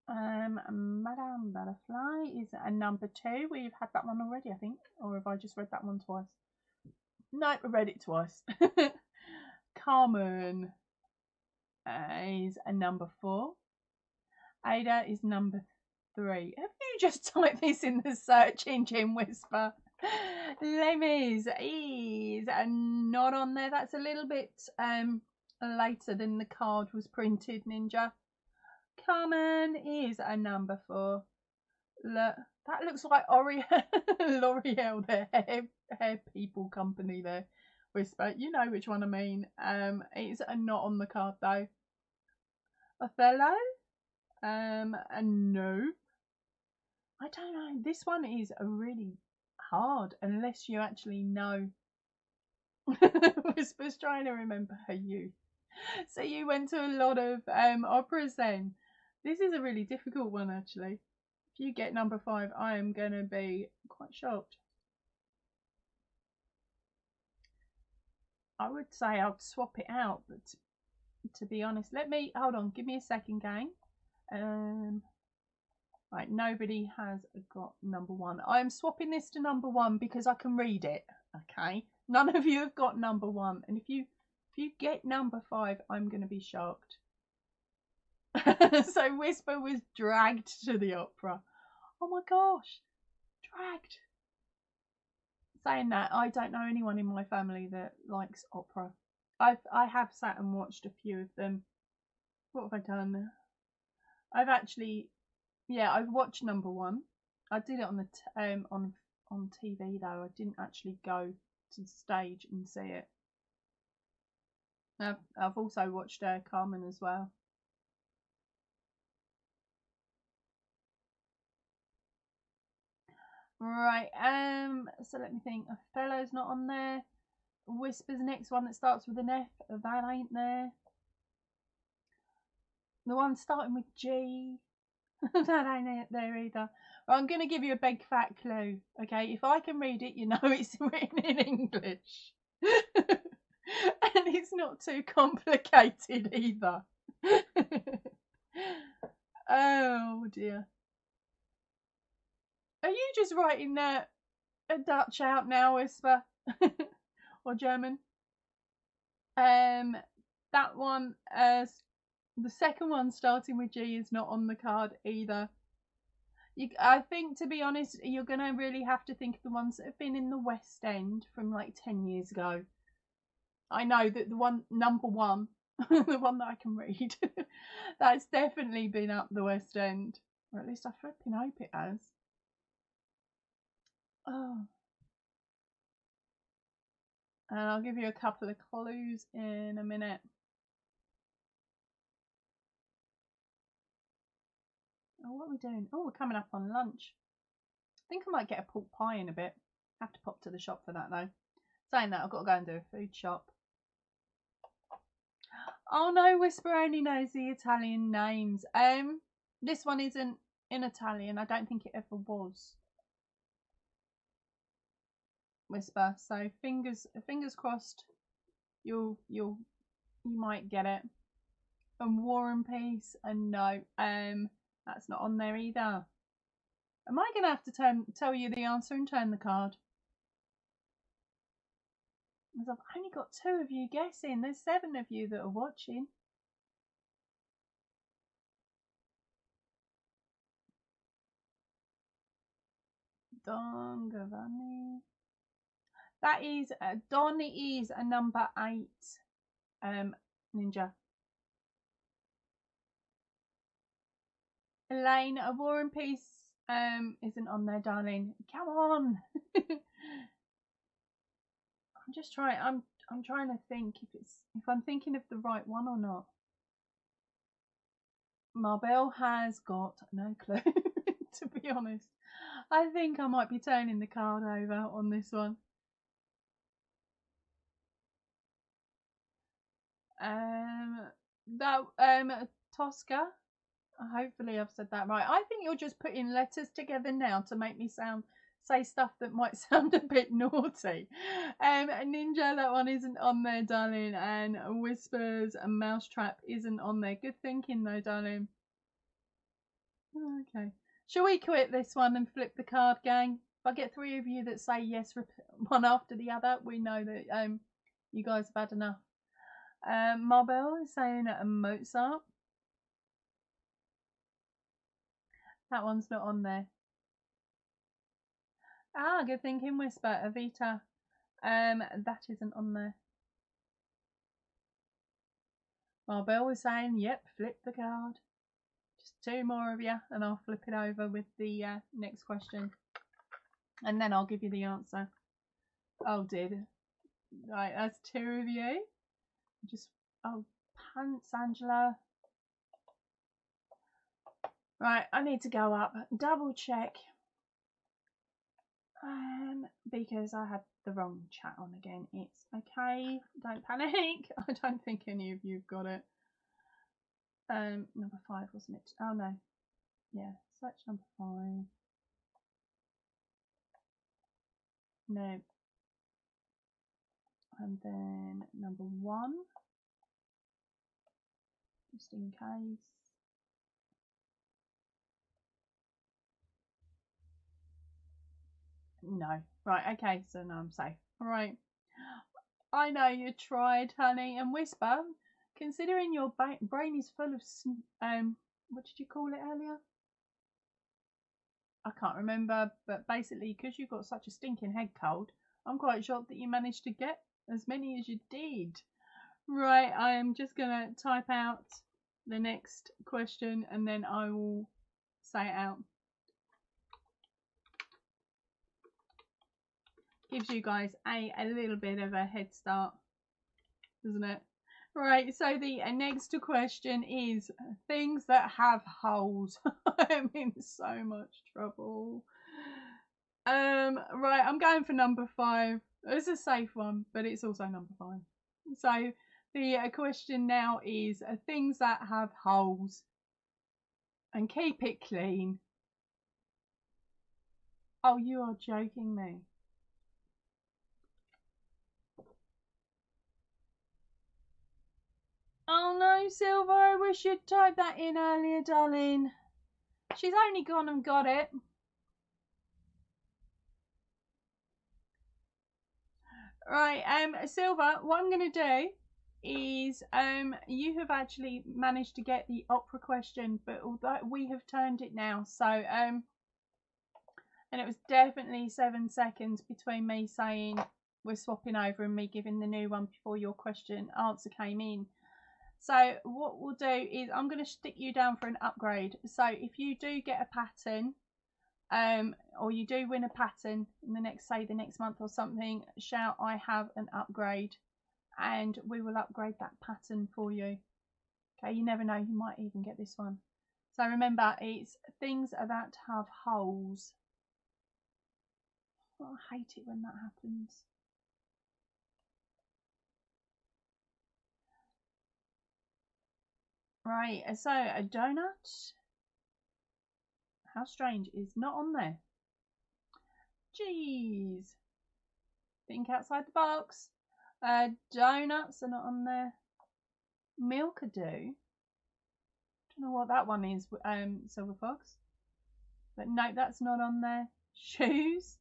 Madame Butterfly is a number 2. We've had that one already, I think. Or have I just read that one twice? No, I read it twice. Carmen is a number 4. Ada is number 3. Have you just typed this in the search engine, Whisper? Les Mis is not on there. That's a little bit later than the card was printed, Ninja. Carmen is a number 4. Look, that looks like L'Oreal, their hair people company there. Whisper, you know which one I mean. It's not on the card though. Othello, no. I don't know. This one is really hard unless you actually know. Whisper's trying to remember her youth. So you went to a lot of operas then. This is a really difficult one actually. If you get number 5, I am going to be quite shocked. I would say I'd swap it out, but to be honest, hold on, give me a second, gang. Right, nobody has got number 1. I'm swapping this to number 1 because I can read it, okay? None of you have got number 1, and if you get number 5, I'm going to be shocked. So Whisper was dragged to the opera. Oh my gosh, dragged. Saying that, I don't know anyone in my family that likes opera. I have sat and watched a few of them. What have I done? I've actually, yeah, I've watched number 1. I did it on the on TV though. I didn't actually go to the stage and see it. I've also watched Carmen as well. Right, so let me think. Othello's not on there. Whisper's next one that starts with an F, that ain't there. The one starting with G, that ain't there either. Well, I'm going to give you a big fat clue, okay? If I can read it, you know it's written in English. And it's not too complicated either. Oh dear. Are you just writing a Dutch out now, Whisper? Or German? That one, the second one starting with G is not on the card either. I think, to be honest, you're going to really have to think of the ones that have been in the West End from like 10 years ago. I know that the one, number one, the one that I can read, that's definitely been up the West End. Or at least I flipping hope it has. Oh. And I'll give you a couple of clues in a minute. Oh, what are we doing? Oh, we're coming up on lunch. I think I might get a pork pie in a bit. Have to pop to the shop for that though. Saying that, I've got to go and do a food shop. Oh no, Whisper only knows the Italian names. This one isn't in Italian. I don't think it ever was. Whisper. So fingers crossed. You might get it. And War and Peace, and no, that's not on there either. Am I gonna have to tell you the answer and turn the card? Because I've only got 2 of you guessing. There's 7 of you that are watching. Don Giovanni. That is Don is a number 8 ninja. Elaine, A War and Peace isn't on there, darling. Come on. I'm just trying. I'm trying to think if I'm thinking of the right one or not. Marbelle has got no clue. To be honest, I think I might be turning the card over on this one. Tosca. Hopefully I've said that right. I think you're just putting letters together now to make me say stuff that might sound a bit naughty. Ninja, that one isn't on there, darling. And Whispers and Mousetrap isn't on there. Good thinking though, darling. Okay. Shall we quit this one and flip the card, gang? If I get 3 of you that say yes, one after the other, we know that you guys have had enough. Marbelle is saying Mozart. That one's not on there. Ah, good thinking, Whisper. Evita. That isn't on there. Marbelle was saying, yep, flip the card. Just 2 more of you, and I'll flip it over with the next question. And then I'll give you the answer. Oh, dear. Right, that's 2 of you. Oh, pants, Angela. Right, I need to go up, double check. Because I had the wrong chat on again. It's okay, don't panic. I don't think any of you've got it. Number 5, wasn't it? Oh no, yeah, search number 5. No. And then number 1, just in case. No. Right, okay, so now I'm safe. Alright. I know you tried, honey. And Whisper, considering your brain is full of, what did you call it earlier? I can't remember, but basically, because you've got such a stinking head cold, I'm quite shocked that you managed to get as many as you did. Right, I am just going to type out the next question and then I will say it out. Gives you guys a little bit of a head start, doesn't it? Right, so the next question is things that have holes. I'm in so much trouble. Right, I'm going for number 5. It's a safe one, but it's also number 5. So the question now is things that have holes and keep it clean. Oh, you are joking me. Oh no, Silver, I wish you'd typed that in earlier, darling. She's only gone and got it. Right, Silver, what I'm going to do is you have actually managed to get the opera question, but although we have turned it now, so And it was definitely 7 seconds between me saying we're swapping over and me giving the new one before your answer came in. So what we'll do is I'm going to stick you down for an upgrade. So if you do get a pattern, or you do win a pattern in the next month or something, shout I have an upgrade, and we will upgrade that pattern for you. Okay, you never know, you might even get this one. So remember, it's things that have holes. Oh, I hate it when that happens. Right, so a donut, how strange, is not on there. Jeez. Think outside the box. Donuts are not on there. Milk-a-do. Don't know what that one is, Silver Fox. But no, that's not on there. Shoes.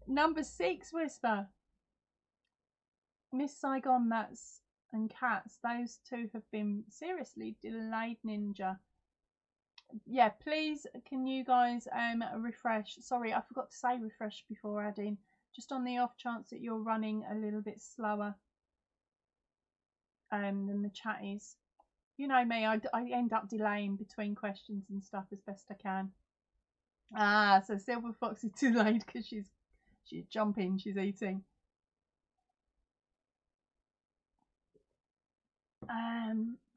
Number 6, Whisper. Miss Saigon, and Cats. Those two have been seriously delayed, Ninja. Yeah, please, can you guys refresh? Sorry, I forgot to say refresh before adding. Just on the off chance that you're running a little bit slower than the chat is. You know me, I end up delaying between questions and stuff as best I can. Ah, so Silver Fox is delayed because she's jumping, she's eating.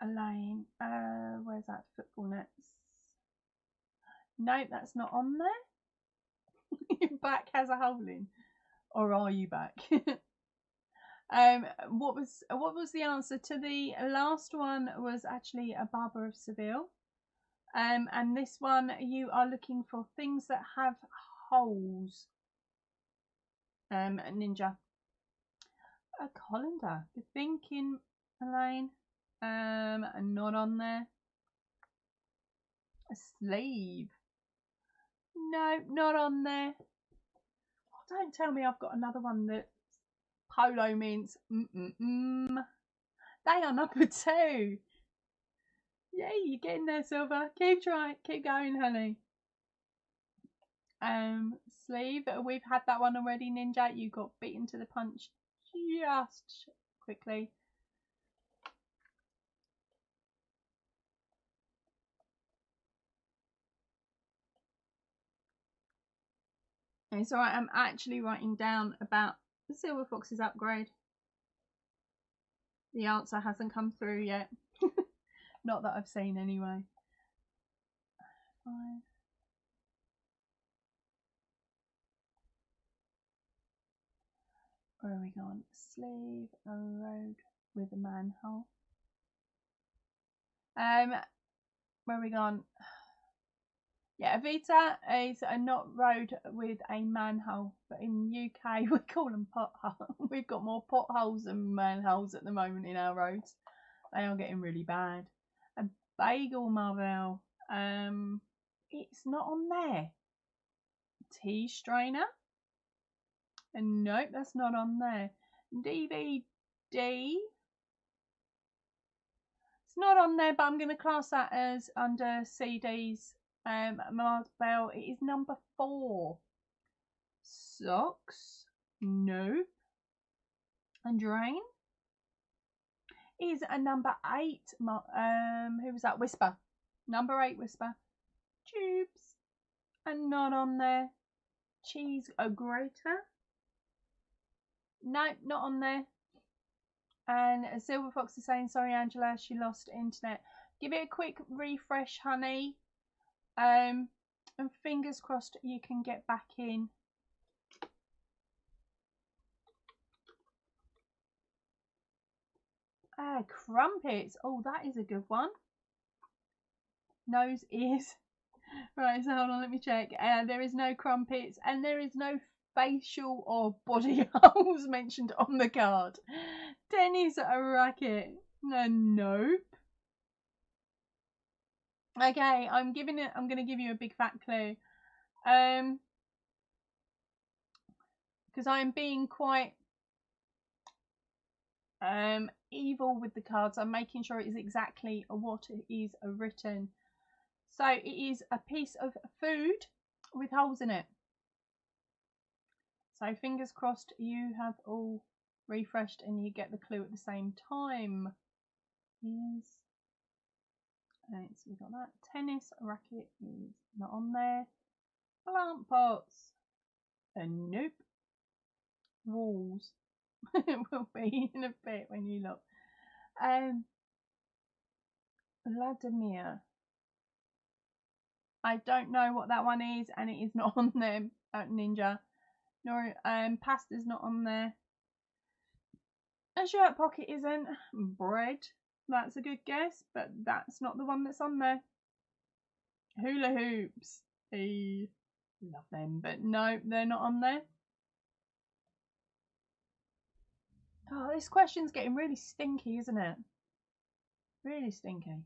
Elaine, where's that football nets? No, that's not on there. Your back has a hole in, or are you back? What was the answer to the last one? Was actually a Barber of Seville. And this one, you are looking for things that have holes. Ninja. A colander. Good thinking, Elaine. Not on there. A sleeve. No, not on there. Oh, don't tell me I've got another one that polo mints. They are number 2. Yay, you're getting there, Silver. Keep trying, keep going, honey. Sleeve. We've had that one already, Ninja. You got beaten to the punch just quickly. It's alright, I'm actually writing down about the Silver Fox's upgrade. The answer hasn't come through yet. Not that I've seen anyway. 5. Where are we going? Sleeve, a road with a manhole. Where are we going? Yeah, Avita is a not road with a manhole, but in UK we call them potholes. We've got more potholes than manholes at the moment in our roads. They are getting really bad. A bagel, Marvel. It's not on there. Tea strainer. And nope, that's not on there. DVD. It's not on there, but I'm going to class that as under CDs. Marvel, it is number 4. Socks. Nope. And drain is a number 8. Who was that? Whisper. Number 8, Whisper. Tubes. And not on there. Cheese grater. Nope, not on there. And Silver Fox is saying, sorry, Angela, she lost internet. Give it a quick refresh, honey. And fingers crossed you can get back in. Crumpets. Oh, that is a good one. Nose, ears. Right, so hold on, let me check. There is no crumpets, and there is no facial or body holes mentioned on the card. Tennis racket. Nope. Okay, I'm going to give you a big fat clue. Because I'm being quite evil with the cards. I'm making sure it is exactly what it is written. So it is a piece of food with holes in it. So fingers crossed you have all refreshed and you get the clue at the same time. Yes. Right, so we've got that. Tennis racket is not on there. Plant pots. Nope. Walls. It will be in a bit when you look. Vladimir. I don't know what that one is, and it is not on there. Ninja. Nor pasta's not on there. A shirt pocket isn't. Bread. That's a good guess, but that's not the one that's on there. Hula hoops. I love them, but no, they're not on there. Oh, this question's getting really stinky, isn't it? Really stinky.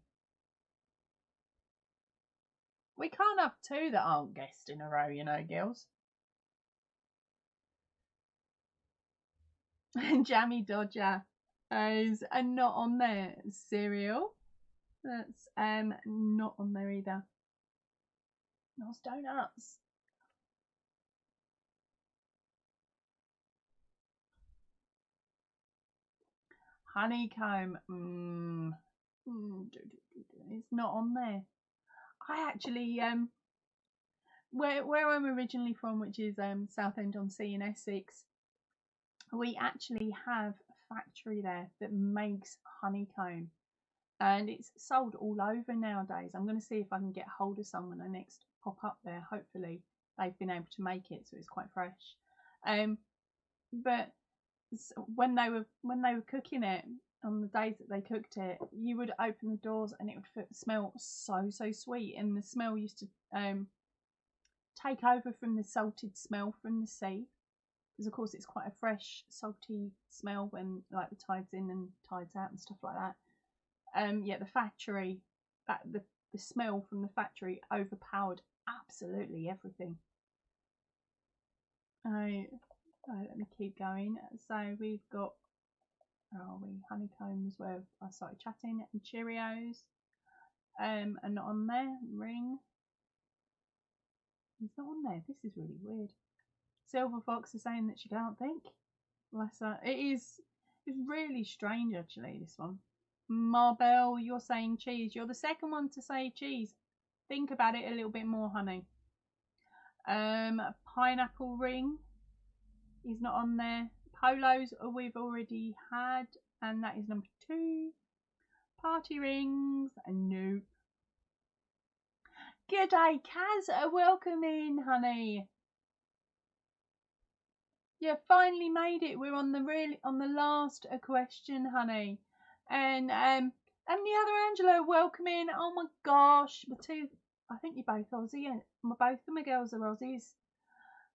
We can't have two that aren't guessed in a row, you know, girls. Jammy Dodger is not on there. Cereal. That's not on there either. Those donuts. Honeycomb. It's not on there. I actually where I'm originally from, which is Southend-on-Sea in Essex, we actually have a factory there that makes honeycomb, and it's sold all over nowadays. I'm going to see if I can get hold of someone and next pop up there. Hopefully they've been able to make it, so it's quite fresh. But when they were cooking it, on the days that they cooked it, you would open the doors and it would smell so sweet, and the smell used to take over from the salted smell from the sea, because of course it's quite a fresh salty smell when like the tide's in and tide's out and stuff like that. Yeah, the factory, the smell from the factory overpowered absolutely everything. Let me keep going. So we've got, where are we? Honeycombs, where I started chatting, and Cheerios. And not on there. Ring. It's not on there. This is really weird. Silver Fox is saying that she can't think. Bless her. It's really strange actually, this one. Marbell, you're saying cheese. You're the second one to say cheese. Think about it a little bit more, honey. Pineapple ring is not on there. Polos we've already had, and that is number 2. Party rings, nope. Good day, Kaz. Welcome in, honey. You finally made it. We're on the last question, honey. And the other Angela, welcome in. Oh my gosh, the two. I think you're both Aussie, and both of my girls are Aussies.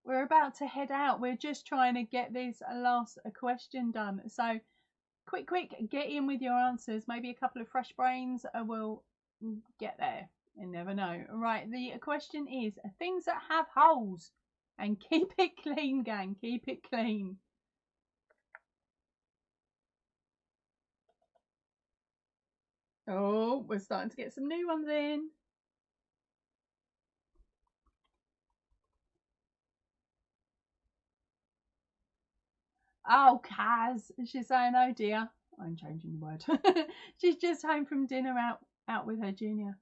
We're about to head out. We're just trying to get this last question done. So quick, get in with your answers. Maybe a couple of fresh brains will get there. You never know. Right, the question is things that have holes. And keep it clean, gang. Keep it clean. Oh, we're starting to get some new ones in. Oh, Kaz. She's saying, oh dear. I'm changing the word. She's just home from dinner out with her junior.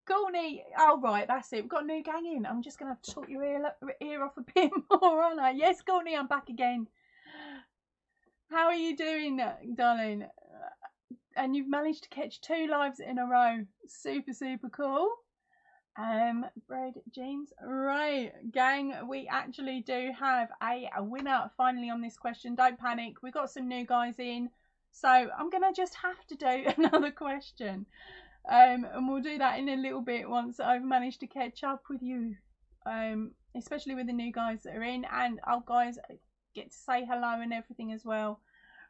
Courtney, oh right, that's it. We've got a new gang in. I'm just going to have to talk your ear off a bit more, aren't I? Yes, Courtney, I'm back again. How are you doing, darling? And you've managed to catch 2 lives in a row. Super cool. Bread jeans. Right, gang, we actually do have a winner finally on this question. Don't panic. We've got some new guys in. So I'm going to just have to do another question. And we'll do that in a little bit once I've managed to catch up with you, especially with the new guys that are in, and our guys get to say hello and everything as well.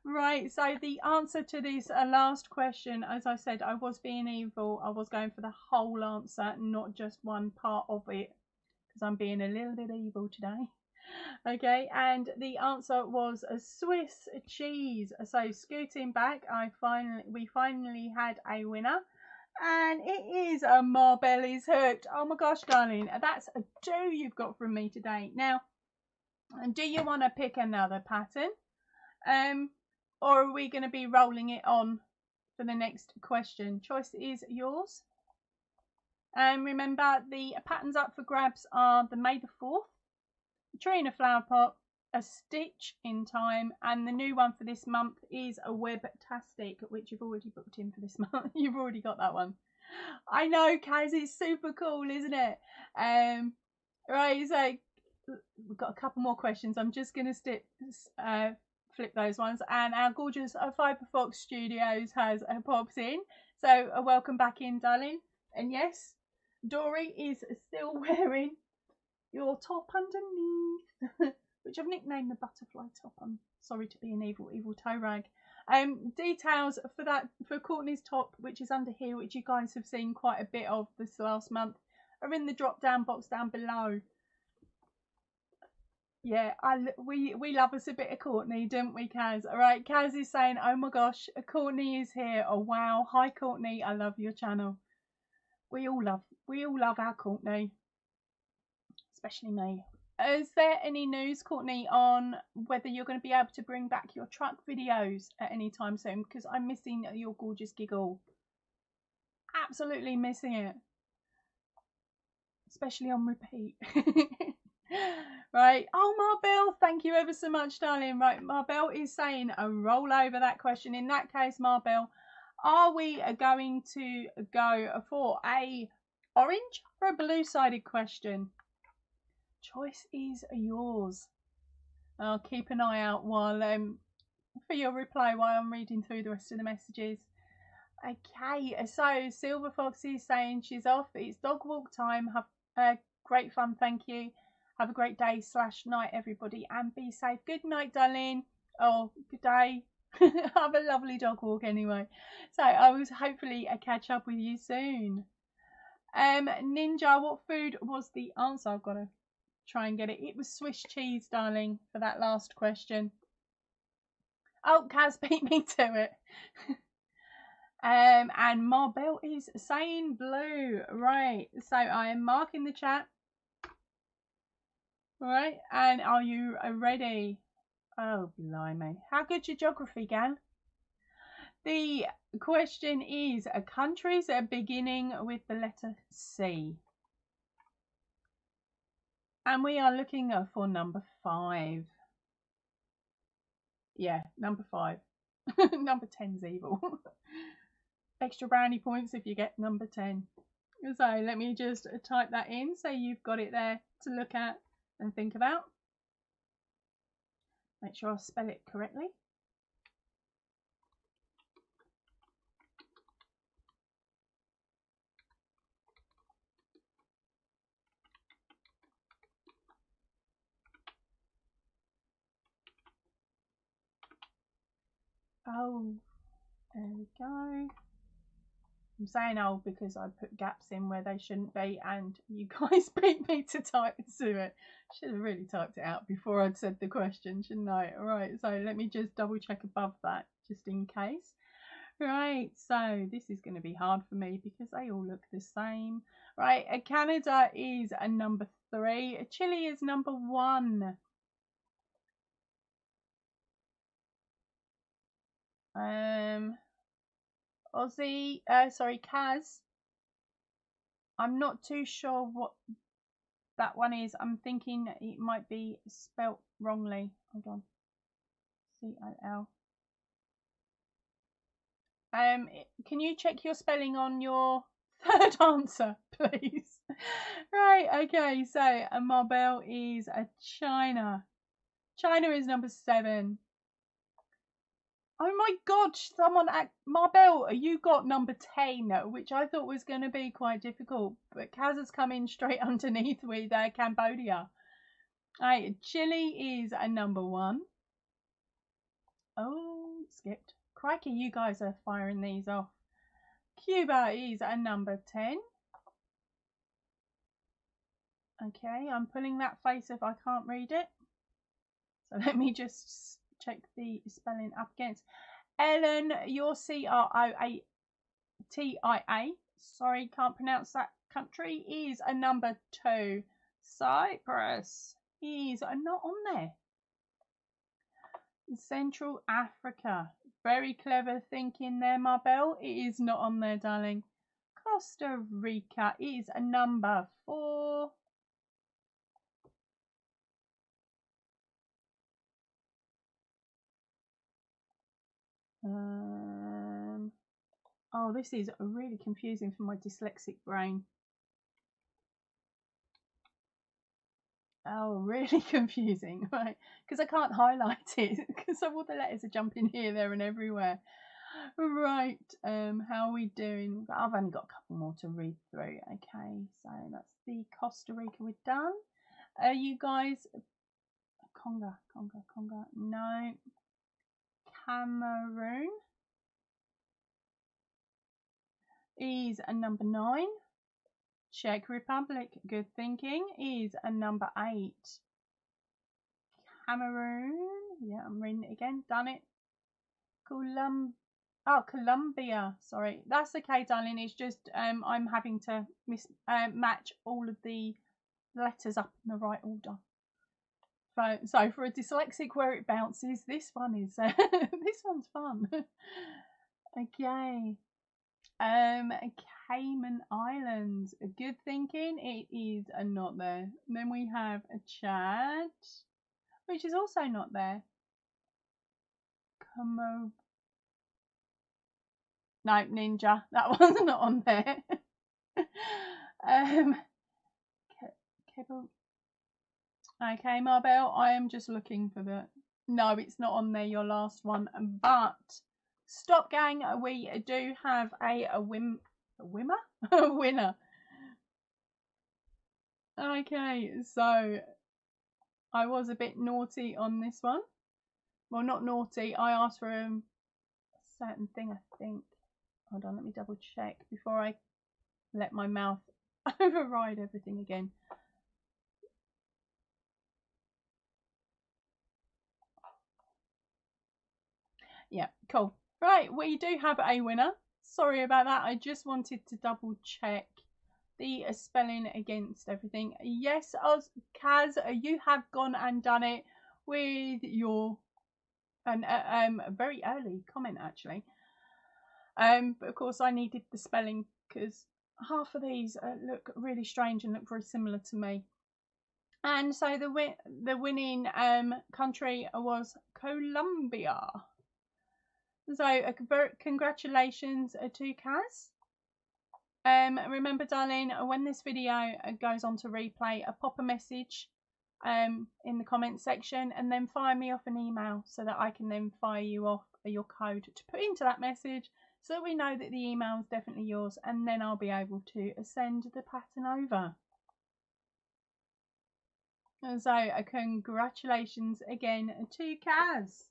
Right, so the answer to this last question, as I said, I was being evil. I was going for the whole answer, not just one part of it, because I'm being a little bit evil today. Okay, and the answer was a Swiss cheese. So scooting back, we finally had a winner. And it is a Marbelle is hooked. Oh my gosh, darling. That's a 2 you've got from me today. Now, do you want to pick another pattern? Or are we going to be rolling it on for the next question? Choice is yours. Remember, the patterns up for grabs are the May the 4th, a tree in a flower pot, a stitch in time, and the new one for this month is a web-tastic, which you've already booked in for this month. You've already got that one. I know, Kaz, it's super cool, isn't it? Right, so we've got a couple more questions. I'm just going to flip those ones. And our gorgeous Fiber Fox Studios has popped in. So welcome back in, darling. And yes, Dory is still wearing your top underneath, which I've nicknamed the butterfly top. I'm sorry to be an evil toe rag. Details for that, for Courtney's top, which is under here, which you guys have seen quite a bit of this last month, are in the drop down box down below. Yeah, we love us a bit of Courtney, don't we, Kaz? All right, Kaz is saying, oh my gosh, Courtney is here. Oh wow, hi Courtney, I love your channel. We all love our Courtney, especially me. Is there any news, Courtney, on whether you're going to be able to bring back your truck videos at any time soon? Because I'm missing your gorgeous giggle. Absolutely missing it. Especially on repeat. Right. Oh, Marbelle, thank you ever so much, darling. Right, Marbelle is saying a roll over that question. In that case, Marbelle, are we going to go for a orange or a blue-sided question? Choice is yours. I'll keep an eye out while for your reply while I'm reading through the rest of the messages. Okay, so Silver Fox is saying she's off. It's dog walk time. Have great fun, thank you. Have a great day / night, everybody, and be safe. Good night, darling. Oh, good day. Have a lovely dog walk anyway. So I will hopefully catch up with you soon. Ninja, what food was the answer? I've got to try and get it. It was Swiss cheese, darling, for that last question. Oh, Kaz beat me to it. And Marbelle is saying blue. Right, so I am marking the chat. Right, and are you ready? Oh, blimey. How good's your geography, Gan? The question is countries beginning with the letter C. And we are looking for number 5. Yeah, number 5. Number 10's evil. Extra brownie points if you get number 10. So let me just type that in so you've got it there to look at and think about. Make sure I spell it correctly. Oh, there we go. I'm saying oh because I put gaps in where they shouldn't be and you guys beat me to type to it. Should have really typed it out before I'd said the question, shouldn't I? Alright, so let me just double check above that just in case. Right, so this is going to be hard for me because they all look the same. Right, Canada is a number 3. Chile is number 1. Aussie, sorry, Kaz. I'm not too sure what that one is. I'm thinking it might be spelt wrongly. Hold on. C-O-L. Can you check your spelling on your third answer, please? Right, okay, so Marbelle is a China. China is number 7. Oh my god, someone at Marbelle, you got number 10, which I thought was going to be quite difficult. But Kaz has come in straight underneath with Cambodia. Right, Chile is a number 1. Oh, skipped. Crikey, you guys are firing these off. Cuba is a number 10. Okay, I'm pulling that face if I can't read it. So let me just check the spelling up against. Ellen, your Croatia sorry, can't pronounce that country, is a number 2. Cyprus is not on there. Central Africa, very clever thinking there, Marbelle. It is not on there, darling. Costa Rica is a number 4. Oh, this is really confusing for my dyslexic brain. Oh, really confusing, right? Because I can't highlight it because all the letters are jumping here, there, and everywhere. Right, how are we doing? I've only got a couple more to read through. Okay, so that's the Costa Rica we're done. Are you guys Conga? No. Cameroon is a number 9. Czech Republic, good thinking, is a number 8. Cameroon, yeah, I'm reading it again, done it. Colombia, sorry, that's okay, darling. It's just I'm having to match all of the letters up in the right order. So for a dyslexic where it bounces, this one is this one's fun. Okay. Cayman Islands, good thinking. It is not there. Then we have a Chad, which is also not there. No, Ninja, that one's not on there. Okay, Marbelle, I am just looking for the... No, it's not on there, your last one. But, stop gang, we do have a winner. Okay, so I was a bit naughty on this one. Well, not naughty. I asked for a certain thing, I think. Hold on, let me double check before I let my mouth override everything again. Yeah, cool. Right, we do have a winner. Sorry about that. I just wanted to double check the spelling against everything. Yes, Kaz, you have gone and done it with your very early comment actually. But of course I needed the spelling because half of these look really strange and look very similar to me. And so the winning country was Colombia. So congratulations to Kaz. Remember, darling, when this video goes on to replay, pop a message in the comment section and then fire me off an email so that I can then fire you off your code to put into that message so that we know that the email is definitely yours, and then I'll be able to send the pattern over. And so congratulations again to Kaz.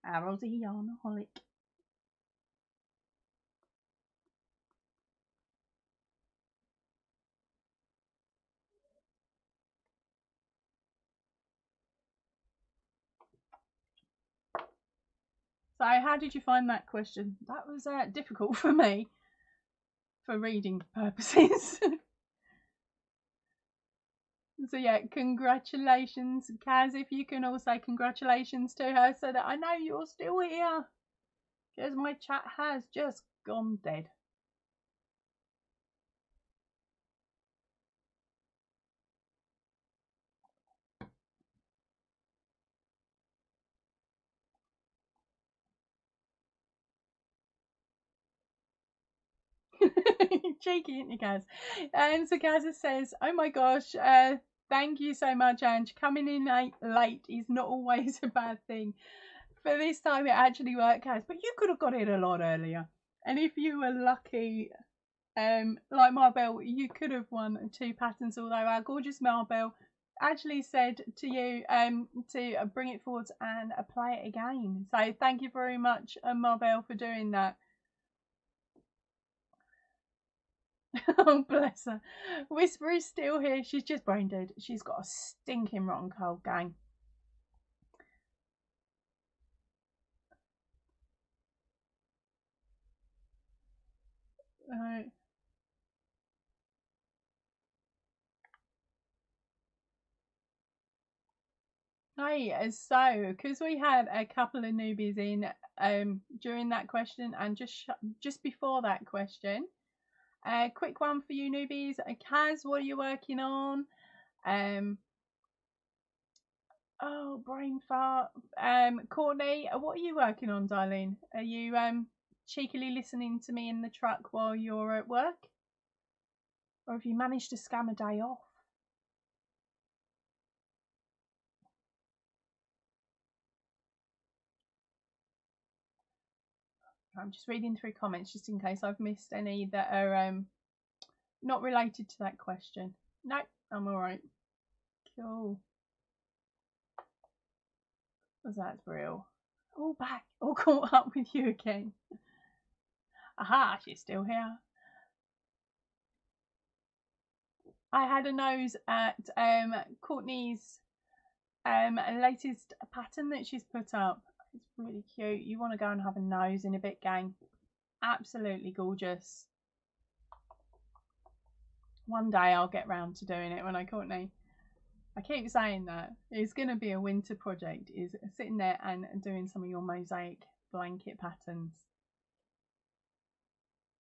Arrowsy Yarnaholic. So how did you find that question? That was difficult for me for reading purposes. So yeah, congratulations, Kaz. If you can also congratulations to her so that I know you're still here. Because my chat has just gone dead. Cheeky, isn't you, Kaz? And so Kaz says, oh my gosh, thank you so much, Ange. Coming in late is not always a bad thing. For this time it actually worked, Kaz, but you could have got it a lot earlier. And if you were lucky, like Marbelle, you could have won 2 patterns, although our gorgeous Marbelle actually said to you to bring it forwards and play it again. So thank you very much, Marbelle, for doing that. Oh, bless her. Whisper is still here. She's just brain dead. She's got a stinking rotten cold, gang. Right. Hey, so because we had a couple of newbies in during that question and just before that question, a quick one for you newbies. Kaz, what are you working on? Oh, brain fart. Courtney, what are you working on, darling? Are you cheekily listening to me in the truck while you're at work, or have you managed to scam a day off? I'm just reading through comments just in case I've missed any that are not related to that question. Nope, I'm all right. Cool. That's real. All back, all caught up with you again. Aha, she's still here. I had a nose at Courtney's latest pattern that she's put up. It's really cute. You want to go and have a nose in a bit, gang. Absolutely gorgeous. One day I'll get round to doing it when I Courtney. I keep saying that. It's going to be a winter project, is sitting there and doing some of your mosaic blanket patterns.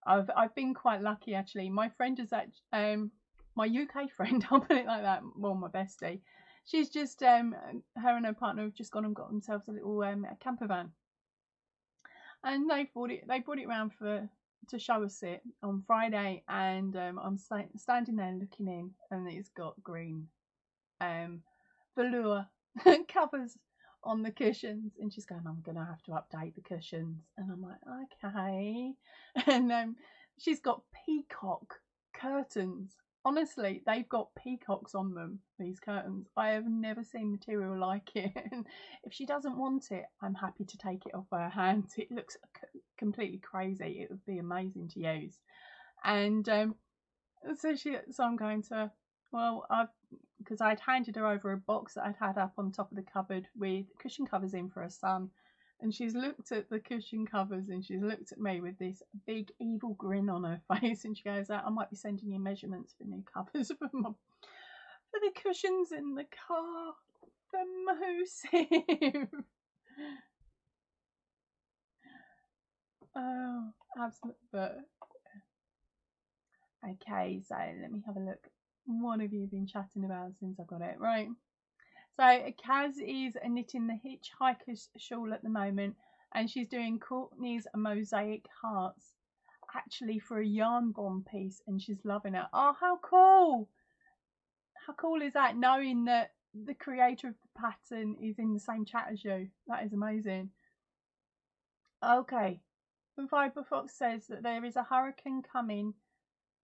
I've been quite lucky actually. My friend is my UK friend, I'll put it like that, well, my bestie. She's just her and her partner have just gone and got themselves a little camper van. And they brought it around to show us it on Friday, and I'm standing there looking in, and it's got green velour covers on the cushions, and she's going, I'm gonna have to update the cushions, and I'm like, okay. And she's got peacock curtains. Honestly, they've got peacocks on them, these curtains. I have never seen material like it. And if she doesn't want it, I'm happy to take it off her hands. It looks completely crazy. It would be amazing to use. And so I'm going to, well, because I'd handed her over a box that I'd had up on top of the cupboard with cushion covers in for her son. And she's looked at the cushion covers and she's looked at me with this big evil grin on her face, and she goes, I might be sending you measurements for new covers for the cushions in the car. Massive. Oh, absolutely. But okay, so let me have a look. What have you been chatting about since I got it right? So Kaz is knitting the Hitchhiker's shawl at the moment, and she's doing Courtney's mosaic hearts, actually for a yarn bomb piece, and she's loving it. Oh, how cool! How cool is that, knowing that the creator of the pattern is in the same chat as you? That is amazing. Okay, Viper Fox says that there is a hurricane coming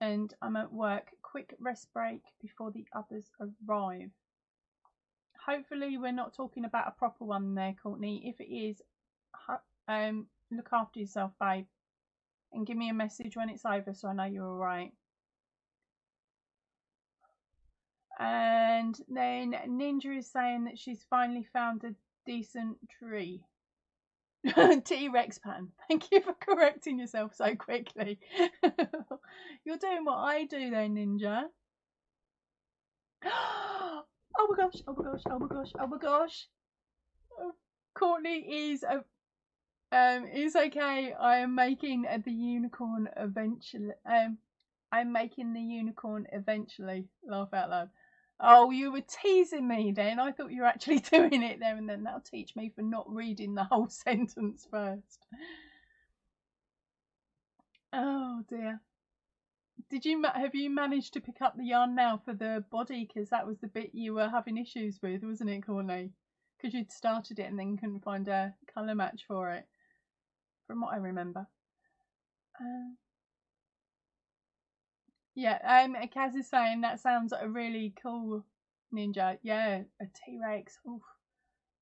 and I'm at work. Quick rest break before the others arrive. Hopefully we're not talking about a proper one there, Courtney. If it is, look after yourself, babe, and give me a message when it's over so I know you're all right. And then Ninja is saying that she's finally found a decent tree. T-Rex pattern. Thank you for correcting yourself so quickly. You're doing what I do then, Ninja. Oh my gosh, oh my gosh, oh my gosh, oh my gosh. Courtney is okay. I am making the unicorn eventually. I'm making the unicorn eventually. Laugh out loud. Oh, you were teasing me then. I thought you were actually doing it there and then. That'll teach me for not reading the whole sentence first. Oh dear. Have you managed to pick up the yarn now for the body? Because that was the bit you were having issues with, wasn't it, Courtney? Because you'd started it and then couldn't find a colour match for it, from what I remember. Yeah, Kaz is saying that sounds a really cool, Ninja. Yeah, a T-Rex. Oof.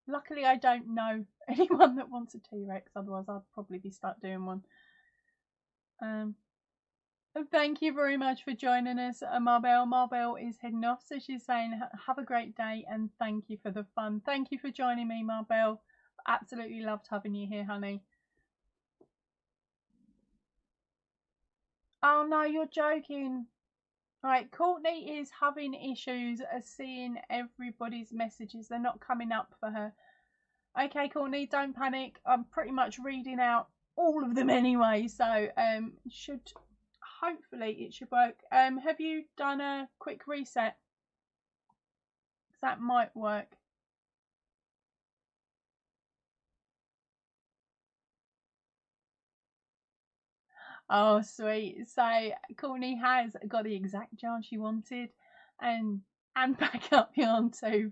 Luckily, I don't know anyone that wants a T-Rex. Otherwise, I'd probably be stuck doing one. Thank you very much for joining us, Marbelle. Marbelle is heading off, so she's saying have a great day and thank you for the fun. Thank you for joining me, Marbelle. Absolutely loved having you here, honey. Oh no, you're joking. Right, Courtney is having issues seeing everybody's messages. They're not coming up for her. Okay, Courtney, don't panic. I'm pretty much reading out all of them anyway, so should hopefully it should work. Have you done a quick reset? That might work. Oh, sweet. So Courtney has got the exact yarn she wanted, and backup yarn too.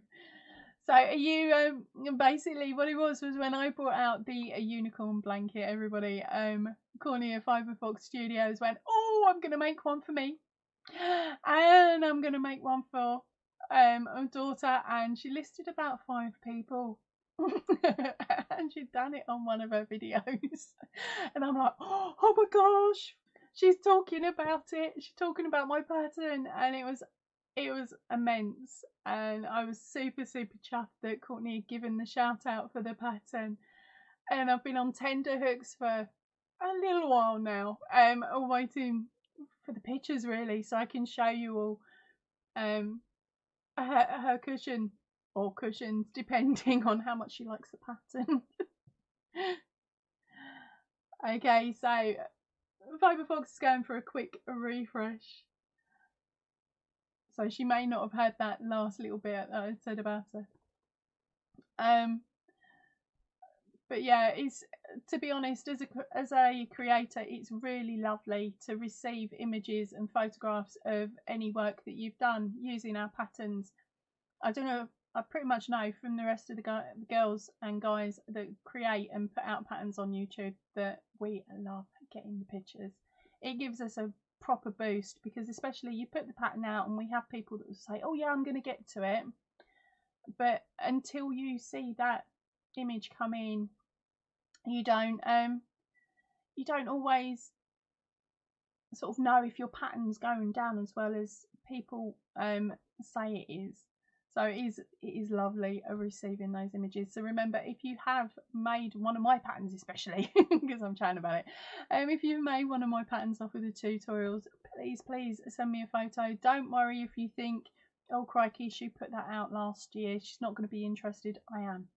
So you basically what it was when I brought out the unicorn blanket, everybody, Courtney at Fiber Fox Studios went, oh, I'm gonna make one for me, and I'm gonna make one for a daughter, and she listed about 5 people. And she'd done it on one of her videos, and I'm like, oh my gosh, she's talking about it. She's talking about my pattern, and it was immense, and I was super chuffed that Courtney had given the shout out for the pattern. And I've been on tender hooks for a little while now, waiting for the pictures really, so I can show you all her cushion, or cushions depending on how much she likes the pattern. Okay, so Fiber Fox is going for a quick refresh, so she may not have heard that last little bit that I said about her. But yeah, it's, to be honest, as a creator, it's really lovely to receive images and photographs of any work that you've done using our patterns. I don't know, I pretty much know from the rest of the girls and guys that create and put out patterns on YouTube that we love getting the pictures. It gives us a proper boost, because especially you put the pattern out and we have people that will say, oh yeah, I'm going to get to it, but until you see that image come in, you don't always sort of know if your pattern's going down as well as people say it is. So it is lovely receiving those images. So remember, if you have made one of my patterns, especially because I'm chatting about it, if you've made one of my patterns off of the tutorials, please send me a photo. Don't worry if you think, oh crikey, she put that out last year, she's not going to be interested. I am.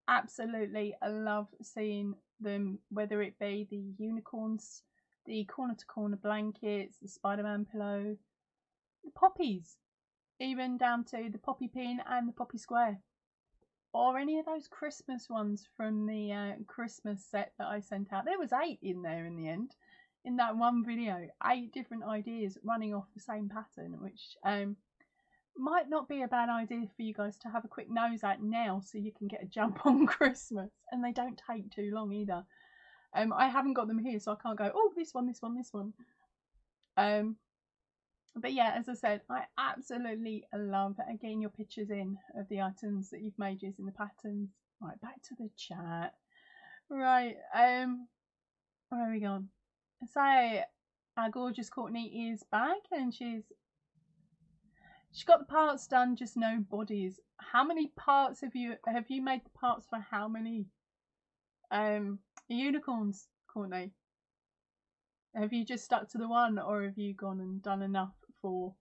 Absolutely, I love seeing them, whether it be the unicorns, the corner to corner blankets, the Spider-Man pillow, the poppies, even down to the poppy pin and the poppy square, or any of those Christmas ones from the Christmas set that I sent out. There was 8 in there in the end, in that one video, 8 different ideas running off the same pattern, which might not be a bad idea for you guys to have a quick nose at now, so you can get a jump on Christmas, and they don't take too long either. I haven't got them here, so I can't go, oh, this one. But yeah, as I said, I absolutely love getting your pictures in of the items that you've made using the patterns. Right, back to the chat. Right, where are we gone? So our gorgeous Courtney is back, and she's got the parts done, just no bodies. How many parts have you made the parts for? How many unicorns, Courtney? Have you just stuck to the one, or have you gone and done enough for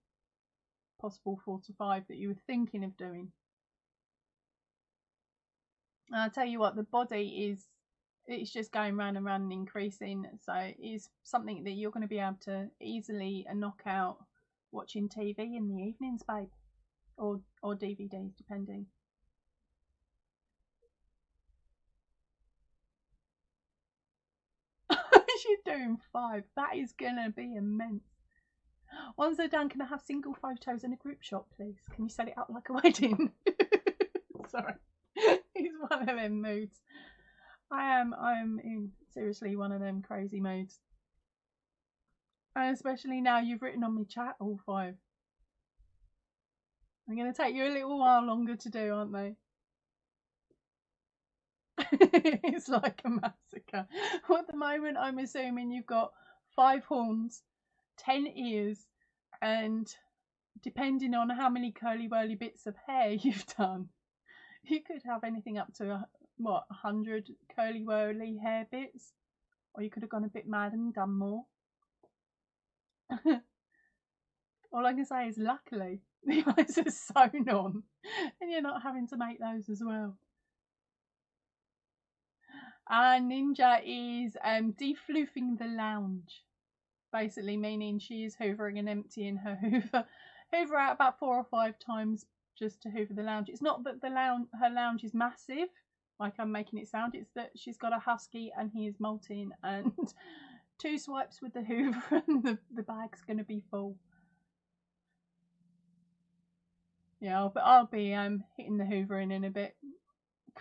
possible 4 to 5 that you were thinking of doing? And I'll tell you what, the body it's just going round and round and increasing, so it's something that you're going to be able to easily knock out watching TV in the evenings, babe, or DVDs, depending. She's doing 5. That is gonna be immense. Once they're done, can I have single photos in a group shot, please? Can you set it up like a wedding? Sorry, it's one of them moods. I'm in seriously one of them crazy moods. And especially now you've written on my chat all 5. I'm going to take you a little while longer to do, aren't they? It's like a massacre. Well, at the moment, I'm assuming you've got 5 horns, 10 ears, and depending on how many curly whirly bits of hair you've done, you could have anything up to 100 curly whirly hair bits, or you could have gone a bit mad and done more. All I can say is luckily the eyes are sewn on and you're not having to make those as well. Ninja is defloofing the lounge, basically meaning she is hoovering and emptying her hoover out about 4 or 5 times just to hoover the lounge. It's not that her lounge is massive, like I'm making it sound. It's that she's got a husky and he is molting, and 2 swipes with the hoover and the bag's going to be full. Yeah, but I'll be hitting the hoover in a bit.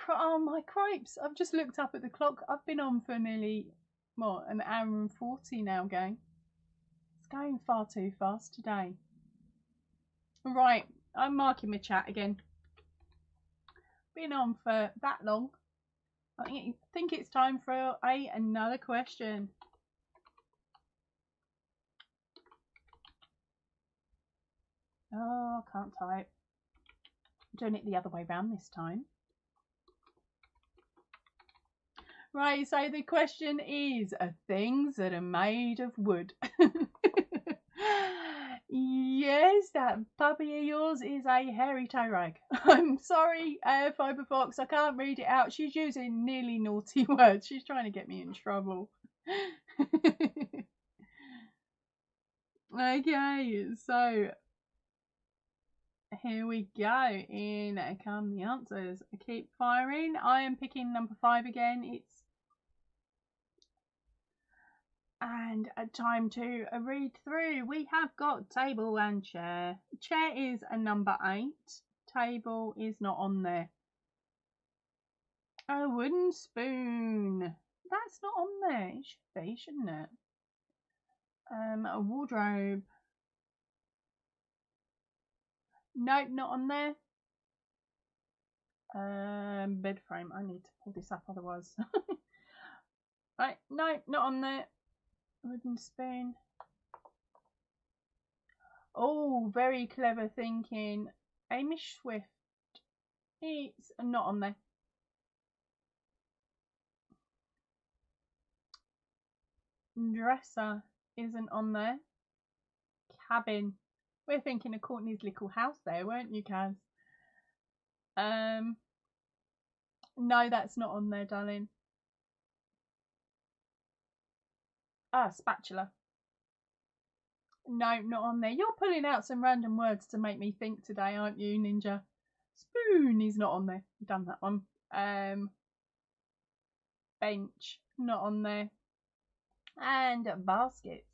Oh my cripes, I've just looked up at the clock. I've been on for nearly, what, an hour and 40 now, gang. It's going far too fast today. Right, I'm marking my chat again. Been on for that long. I think it's time for another question. Oh, I can't type. I'm doing it the other way round this time. Right, so the question is things that are made of wood. Yes, that puppy of yours is a hairy toe rag. I'm sorry, Fibre Fox, I can't read it out. She's using nearly naughty words. She's trying to get me in trouble. Okay, so here we go. In come the answers. I keep firing. I am picking number 5 again. It's and a time to read through. We have got table and chair. Chair is a number 8. Table is not on there. A wooden spoon. That's not on there. It should be, shouldn't it? A wardrobe. Nope, not on there. Bed frame. I need to pull this up otherwise. Right, no, not on there. Wooden spoon. Oh, very clever thinking. Amy Swift. It's not on there. Dresser isn't on there. Cabin. We're thinking of Courtney's little house there, weren't you, Kaz? No, that's not on there, darling. Spatula. No, not on there. You're pulling out some random words to make me think today, aren't you, Ninja? Spoon is not on there. We've done that one. Bench, not on there. And baskets.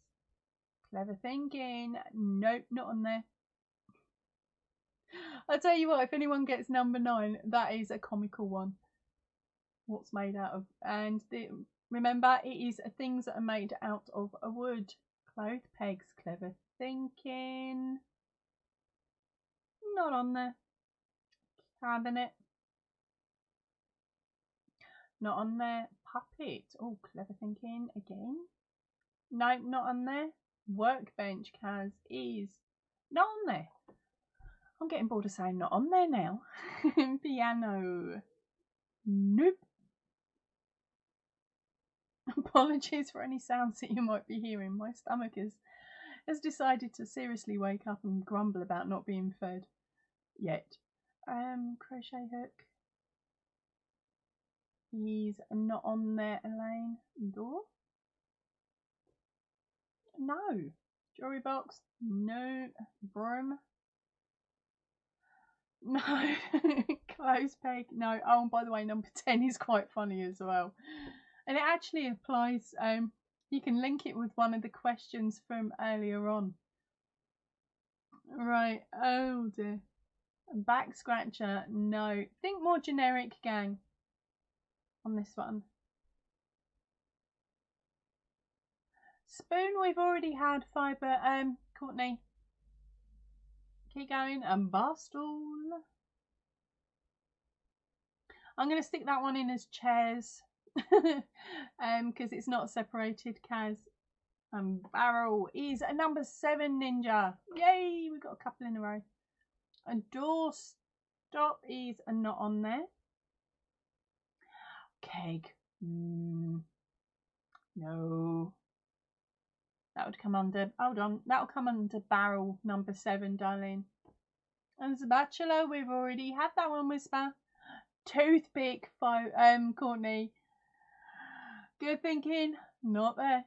Clever thinking. Nope, not on there. I'll tell you what, if anyone gets number 9, that is a comical one. What's made out of? And remember, it is things that are made out of a wood. Clothes pegs. Clever thinking. Not on there. Cabinet. Not on there. Puppet. Oh, clever thinking again. No, not on there. Workbench, Kaz, is not on there. I'm getting bored of saying not on there now. Piano. Nope. Apologies for any sounds that you might be hearing. My stomach has decided to seriously wake up and grumble about not being fed yet. Crochet hook. He's not on there, Elaine. Door. No. Jewelry box. No. Broom. No. Clothes peg. No. Oh, and by the way, number 10 is quite funny as well. And it actually applies, you can link it with one of the questions from earlier on. Right, oh dear. Back scratcher, no. Think more generic, gang, on this one. Spoon, we've already had. Fibre, Courtney. Keep going. And bar stool. I'm going to stick that one in as chairs. Because it's not separated, Kaz. Barrel is a number 7, Ninja. Yay, we got a couple in a row. A door stop is not on there. Keg. No. That would come under, hold on, that'll come under barrel number 7, darling. And spatula, we've already had that one, Whisper. Toothpick, Courtney. Good thinking, not there.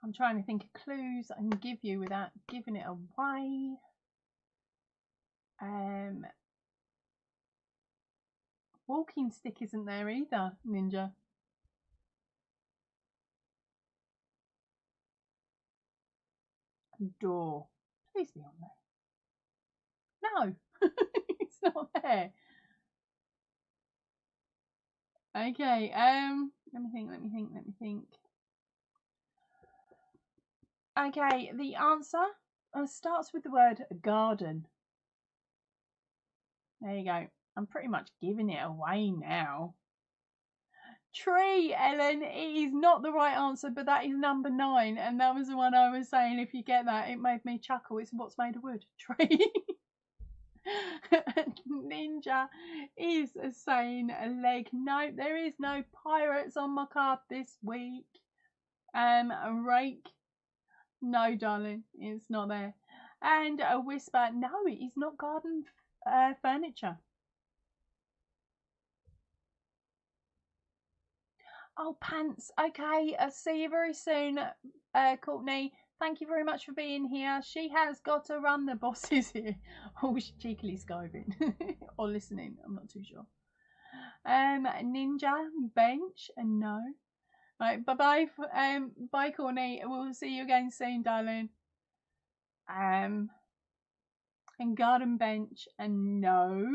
I'm trying to think of clues I can give you without giving it away. Walking stick isn't there either, Ninja. Door. Please be on there. No, it's not there. Okay, let me think. Okay, the answer starts with the word garden. There you go. I'm pretty much giving it away now. Tree, Ellen. It is not the right answer, but that is number 9, and that was the one I was saying. If you get that, it made me chuckle. It's what's made of wood. Tree. Ninja is saying a leg. No, there is no pirates on my card this week. A rake. No, darling, it's not there. And a whisper. No, it is not garden furniture. Oh, pants. Okay, I'll see you very soon, Courtney. Thank you very much for being here. She has got to run. The boss is here. Oh, she's cheekily skiving or listening. I'm not too sure. Ninja bench and no. Right, bye. Bye, Courtney. We'll see you again soon, darling. And garden bench and no.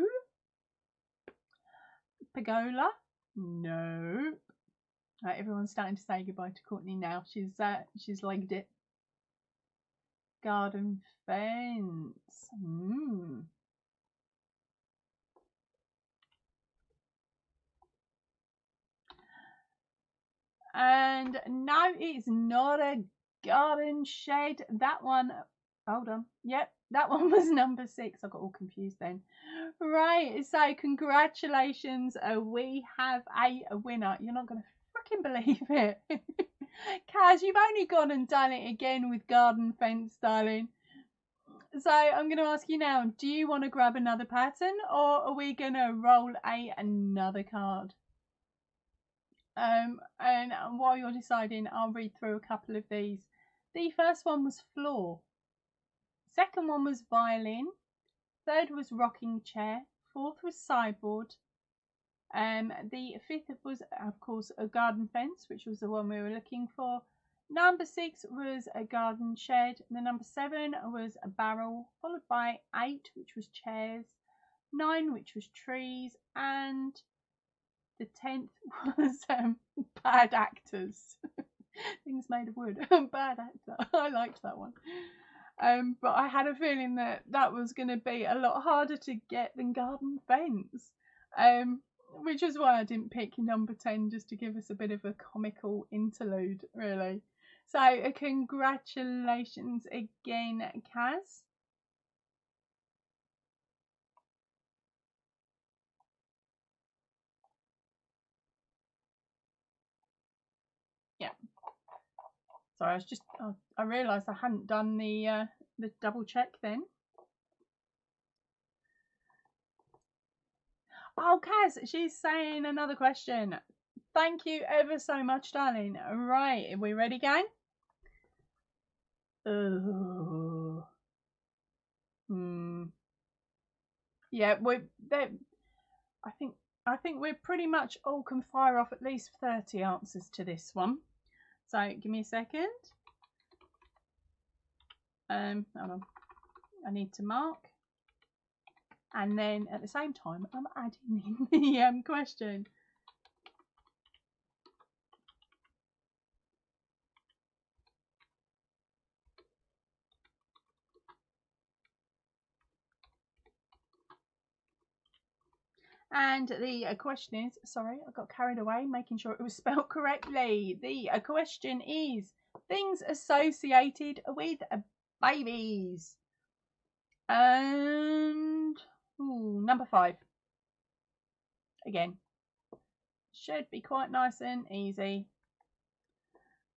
Pergola, no. Right, everyone's starting to say goodbye to Courtney now. She's legged it. Garden fence. And no, it's not a garden shed. That one, hold on. Yep, that one was number 6. I got all confused then. Right, so congratulations. We have a winner. You're not going to freaking believe it. Kaz, you've only gone and done it again with garden fence, darling. So I'm going to ask you now, do you want to grab another pattern, or are we going to roll another card? And while you're deciding, I'll read through a couple of these. The first one was floor. Second one was violin. Third was rocking chair. Fourth was sideboard. The fifth was, of course, a garden fence, which was the one we were looking for. Number 6 was a garden shed. The number 7 was a barrel, followed by 8, which was chairs, 9, which was trees, and the 10th was bad actors. Things made of wood. Bad actor. I liked that one. But I had a feeling that was going to be a lot harder to get than garden fence. Which is why I didn't pick number 10, just to give us a bit of a comical interlude, really. So, congratulations again, Kaz. Yeah. Sorry, I realised I hadn't done the double check then. Oh, Kaz, she's saying another question. Thank you ever so much, darling. Right, are we ready, gang? Yeah, I think we're pretty much all can fire off at least 30 answers to this one. So give me a second. Hold on. I need to mark. And then at the same time, I'm adding in the question. And the question is, sorry, I got carried away making sure it was spelled correctly. The question is things associated with babies. And number 5. Again, should be quite nice and easy.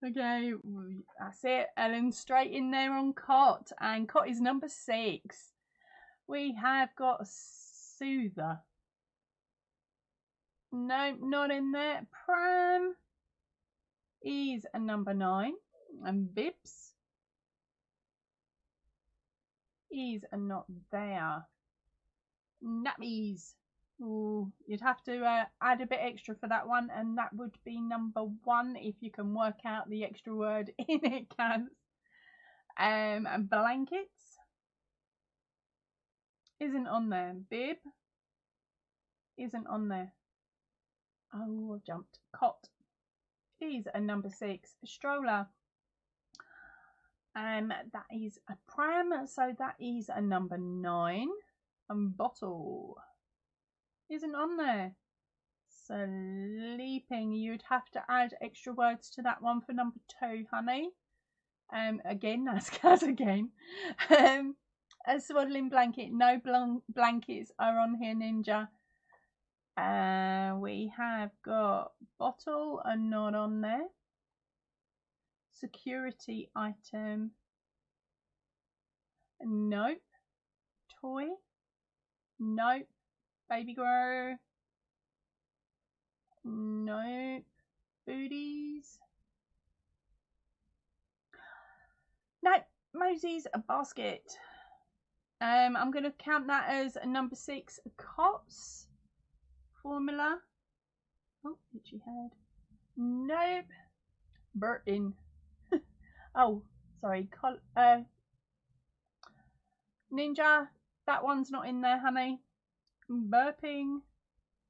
Okay, that's it. Ellen straight in there on cot, and cot is number 6. We have got soother. No, not in there. Pram is a number 9, and bibs is not there. Nappies. Ooh, you'd have to add a bit extra for that one, and that would be number 1 if you can work out the extra word in it, Kaz. And blankets isn't on there. Bib isn't on there. Oh, I've jumped. Cot is a number 6. Stroller. That is a pram, so that is a number 9. And bottle isn't on there. Sleeping, you'd have to add extra words to that one for number 2, honey. Again, that's Kaz again. A swaddling blanket, no blankets are on here, Ninja. We have got bottle and not on there. Security item, nope. Toy, nope. Baby grow, nope. Booties, nope. Mosey's a basket. I'm going to count that as a number 6. Cots. Formula. Oh, itchy head. Nope. Burton. Oh, sorry. Ninja. That one's not in there, honey. Burping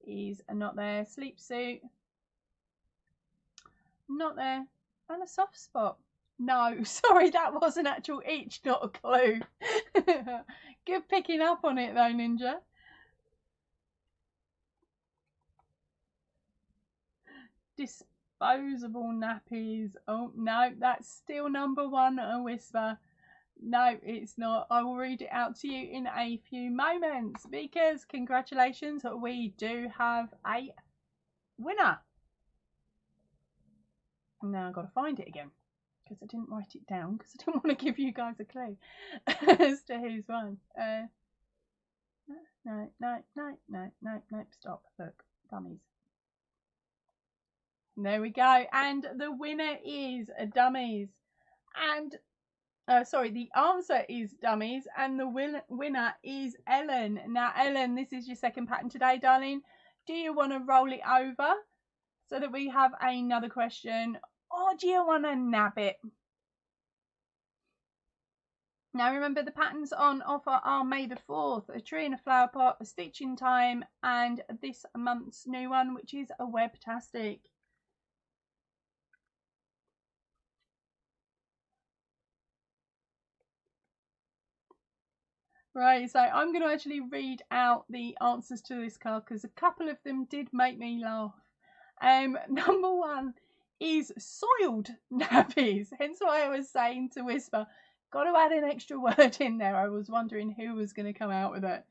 is not there. Sleep suit. Not there. And a soft spot. No, sorry, that was an actual itch, not a clue. Good picking up on it though, Ninja. Disposable nappies. Oh, no, that's still number 1, a whisper. No, it's not. I will read it out to you in a few moments because congratulations, we do have a winner. Now I've got to find it again because I didn't write it down because I didn't want to give you guys a clue as to who's won. No, stop. Look, dummies. There we go. And the winner is dummies. And sorry, the answer is dummies, and the winner is Ellen. Now, Ellen, this is your second pattern today, darling. Do you want to roll it over so that we have another question, or do you want to nab it? Now, remember, the patterns on offer are May the 4th, a tree in a flower pot, a stitching time, and this month's new one, which is a webtastic. Right, so I'm going to actually read out the answers to this card because a couple of them did make me laugh. Number 1 is soiled nappies, hence why I was saying to whisper, got to add an extra word in there. I was wondering who was going to come out with it.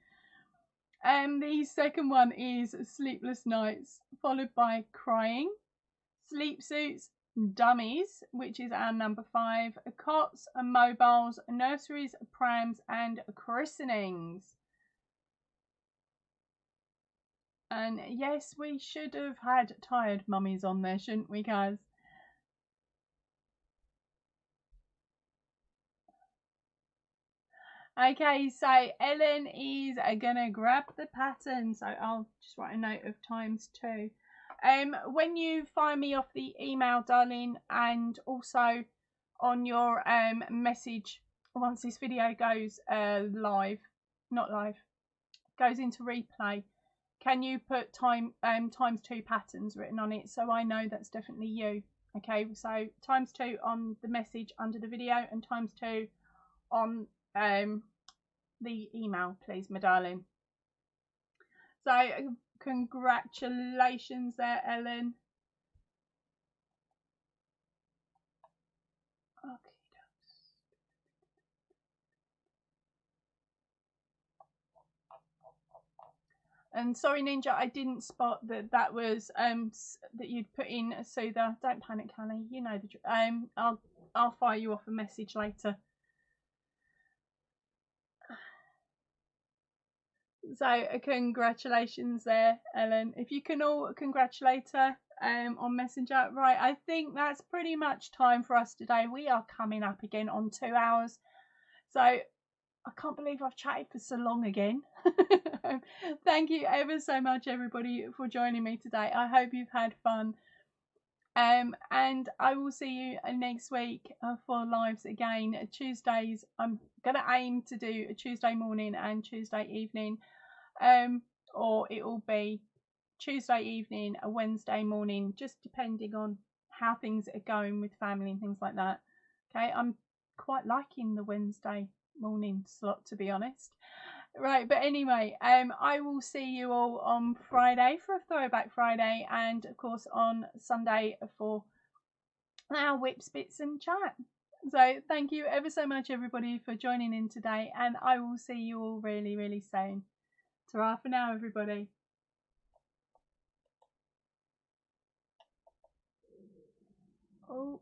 The second one is sleepless nights, followed by crying, sleep suits, dummies, which is our number 5, cots and mobiles, nurseries, prams and christenings. And yes, we should have had tired mummies on there, shouldn't we, guys? Okay, so Ellen is gonna grab the pattern, so I'll just write a note of ×2. When you fire me off the email, darling, and also on your message once this video goes goes into replay, can you put ×2 patterns written on it so I know that's definitely you? Okay, so ×2 on the message under the video and ×2 on the email, please, my darling. So congratulations there, Ellen. Okay. And sorry, Ninja, I didn't spot that was that you'd put in a soother. Don't panic, Callie. You know the I'll fire you off a message later. So congratulations there, Ellen. If you can all congratulate her on Messenger. Right, I think that's pretty much time for us today. We are coming up again on 2 hours. So I can't believe I've chatted for so long again. Thank you ever so much, everybody, for joining me today. I hope you've had fun. And I will see you next week for lives again. Tuesdays, I'm going to aim to do a Tuesday morning and Tuesday evening. Or it will be Tuesday evening, a Wednesday morning, just depending on how things are going with family and things like that. Okay, I'm quite liking the Wednesday morning slot, to be honest. Right, but anyway, I will see you all on Friday for a Throwback Friday, and of course on Sunday for our Whips, Bits and Chat. So thank you ever so much, everybody, for joining in today, and I will see you all really, really soon. Ta-ra for now, everybody. Oh.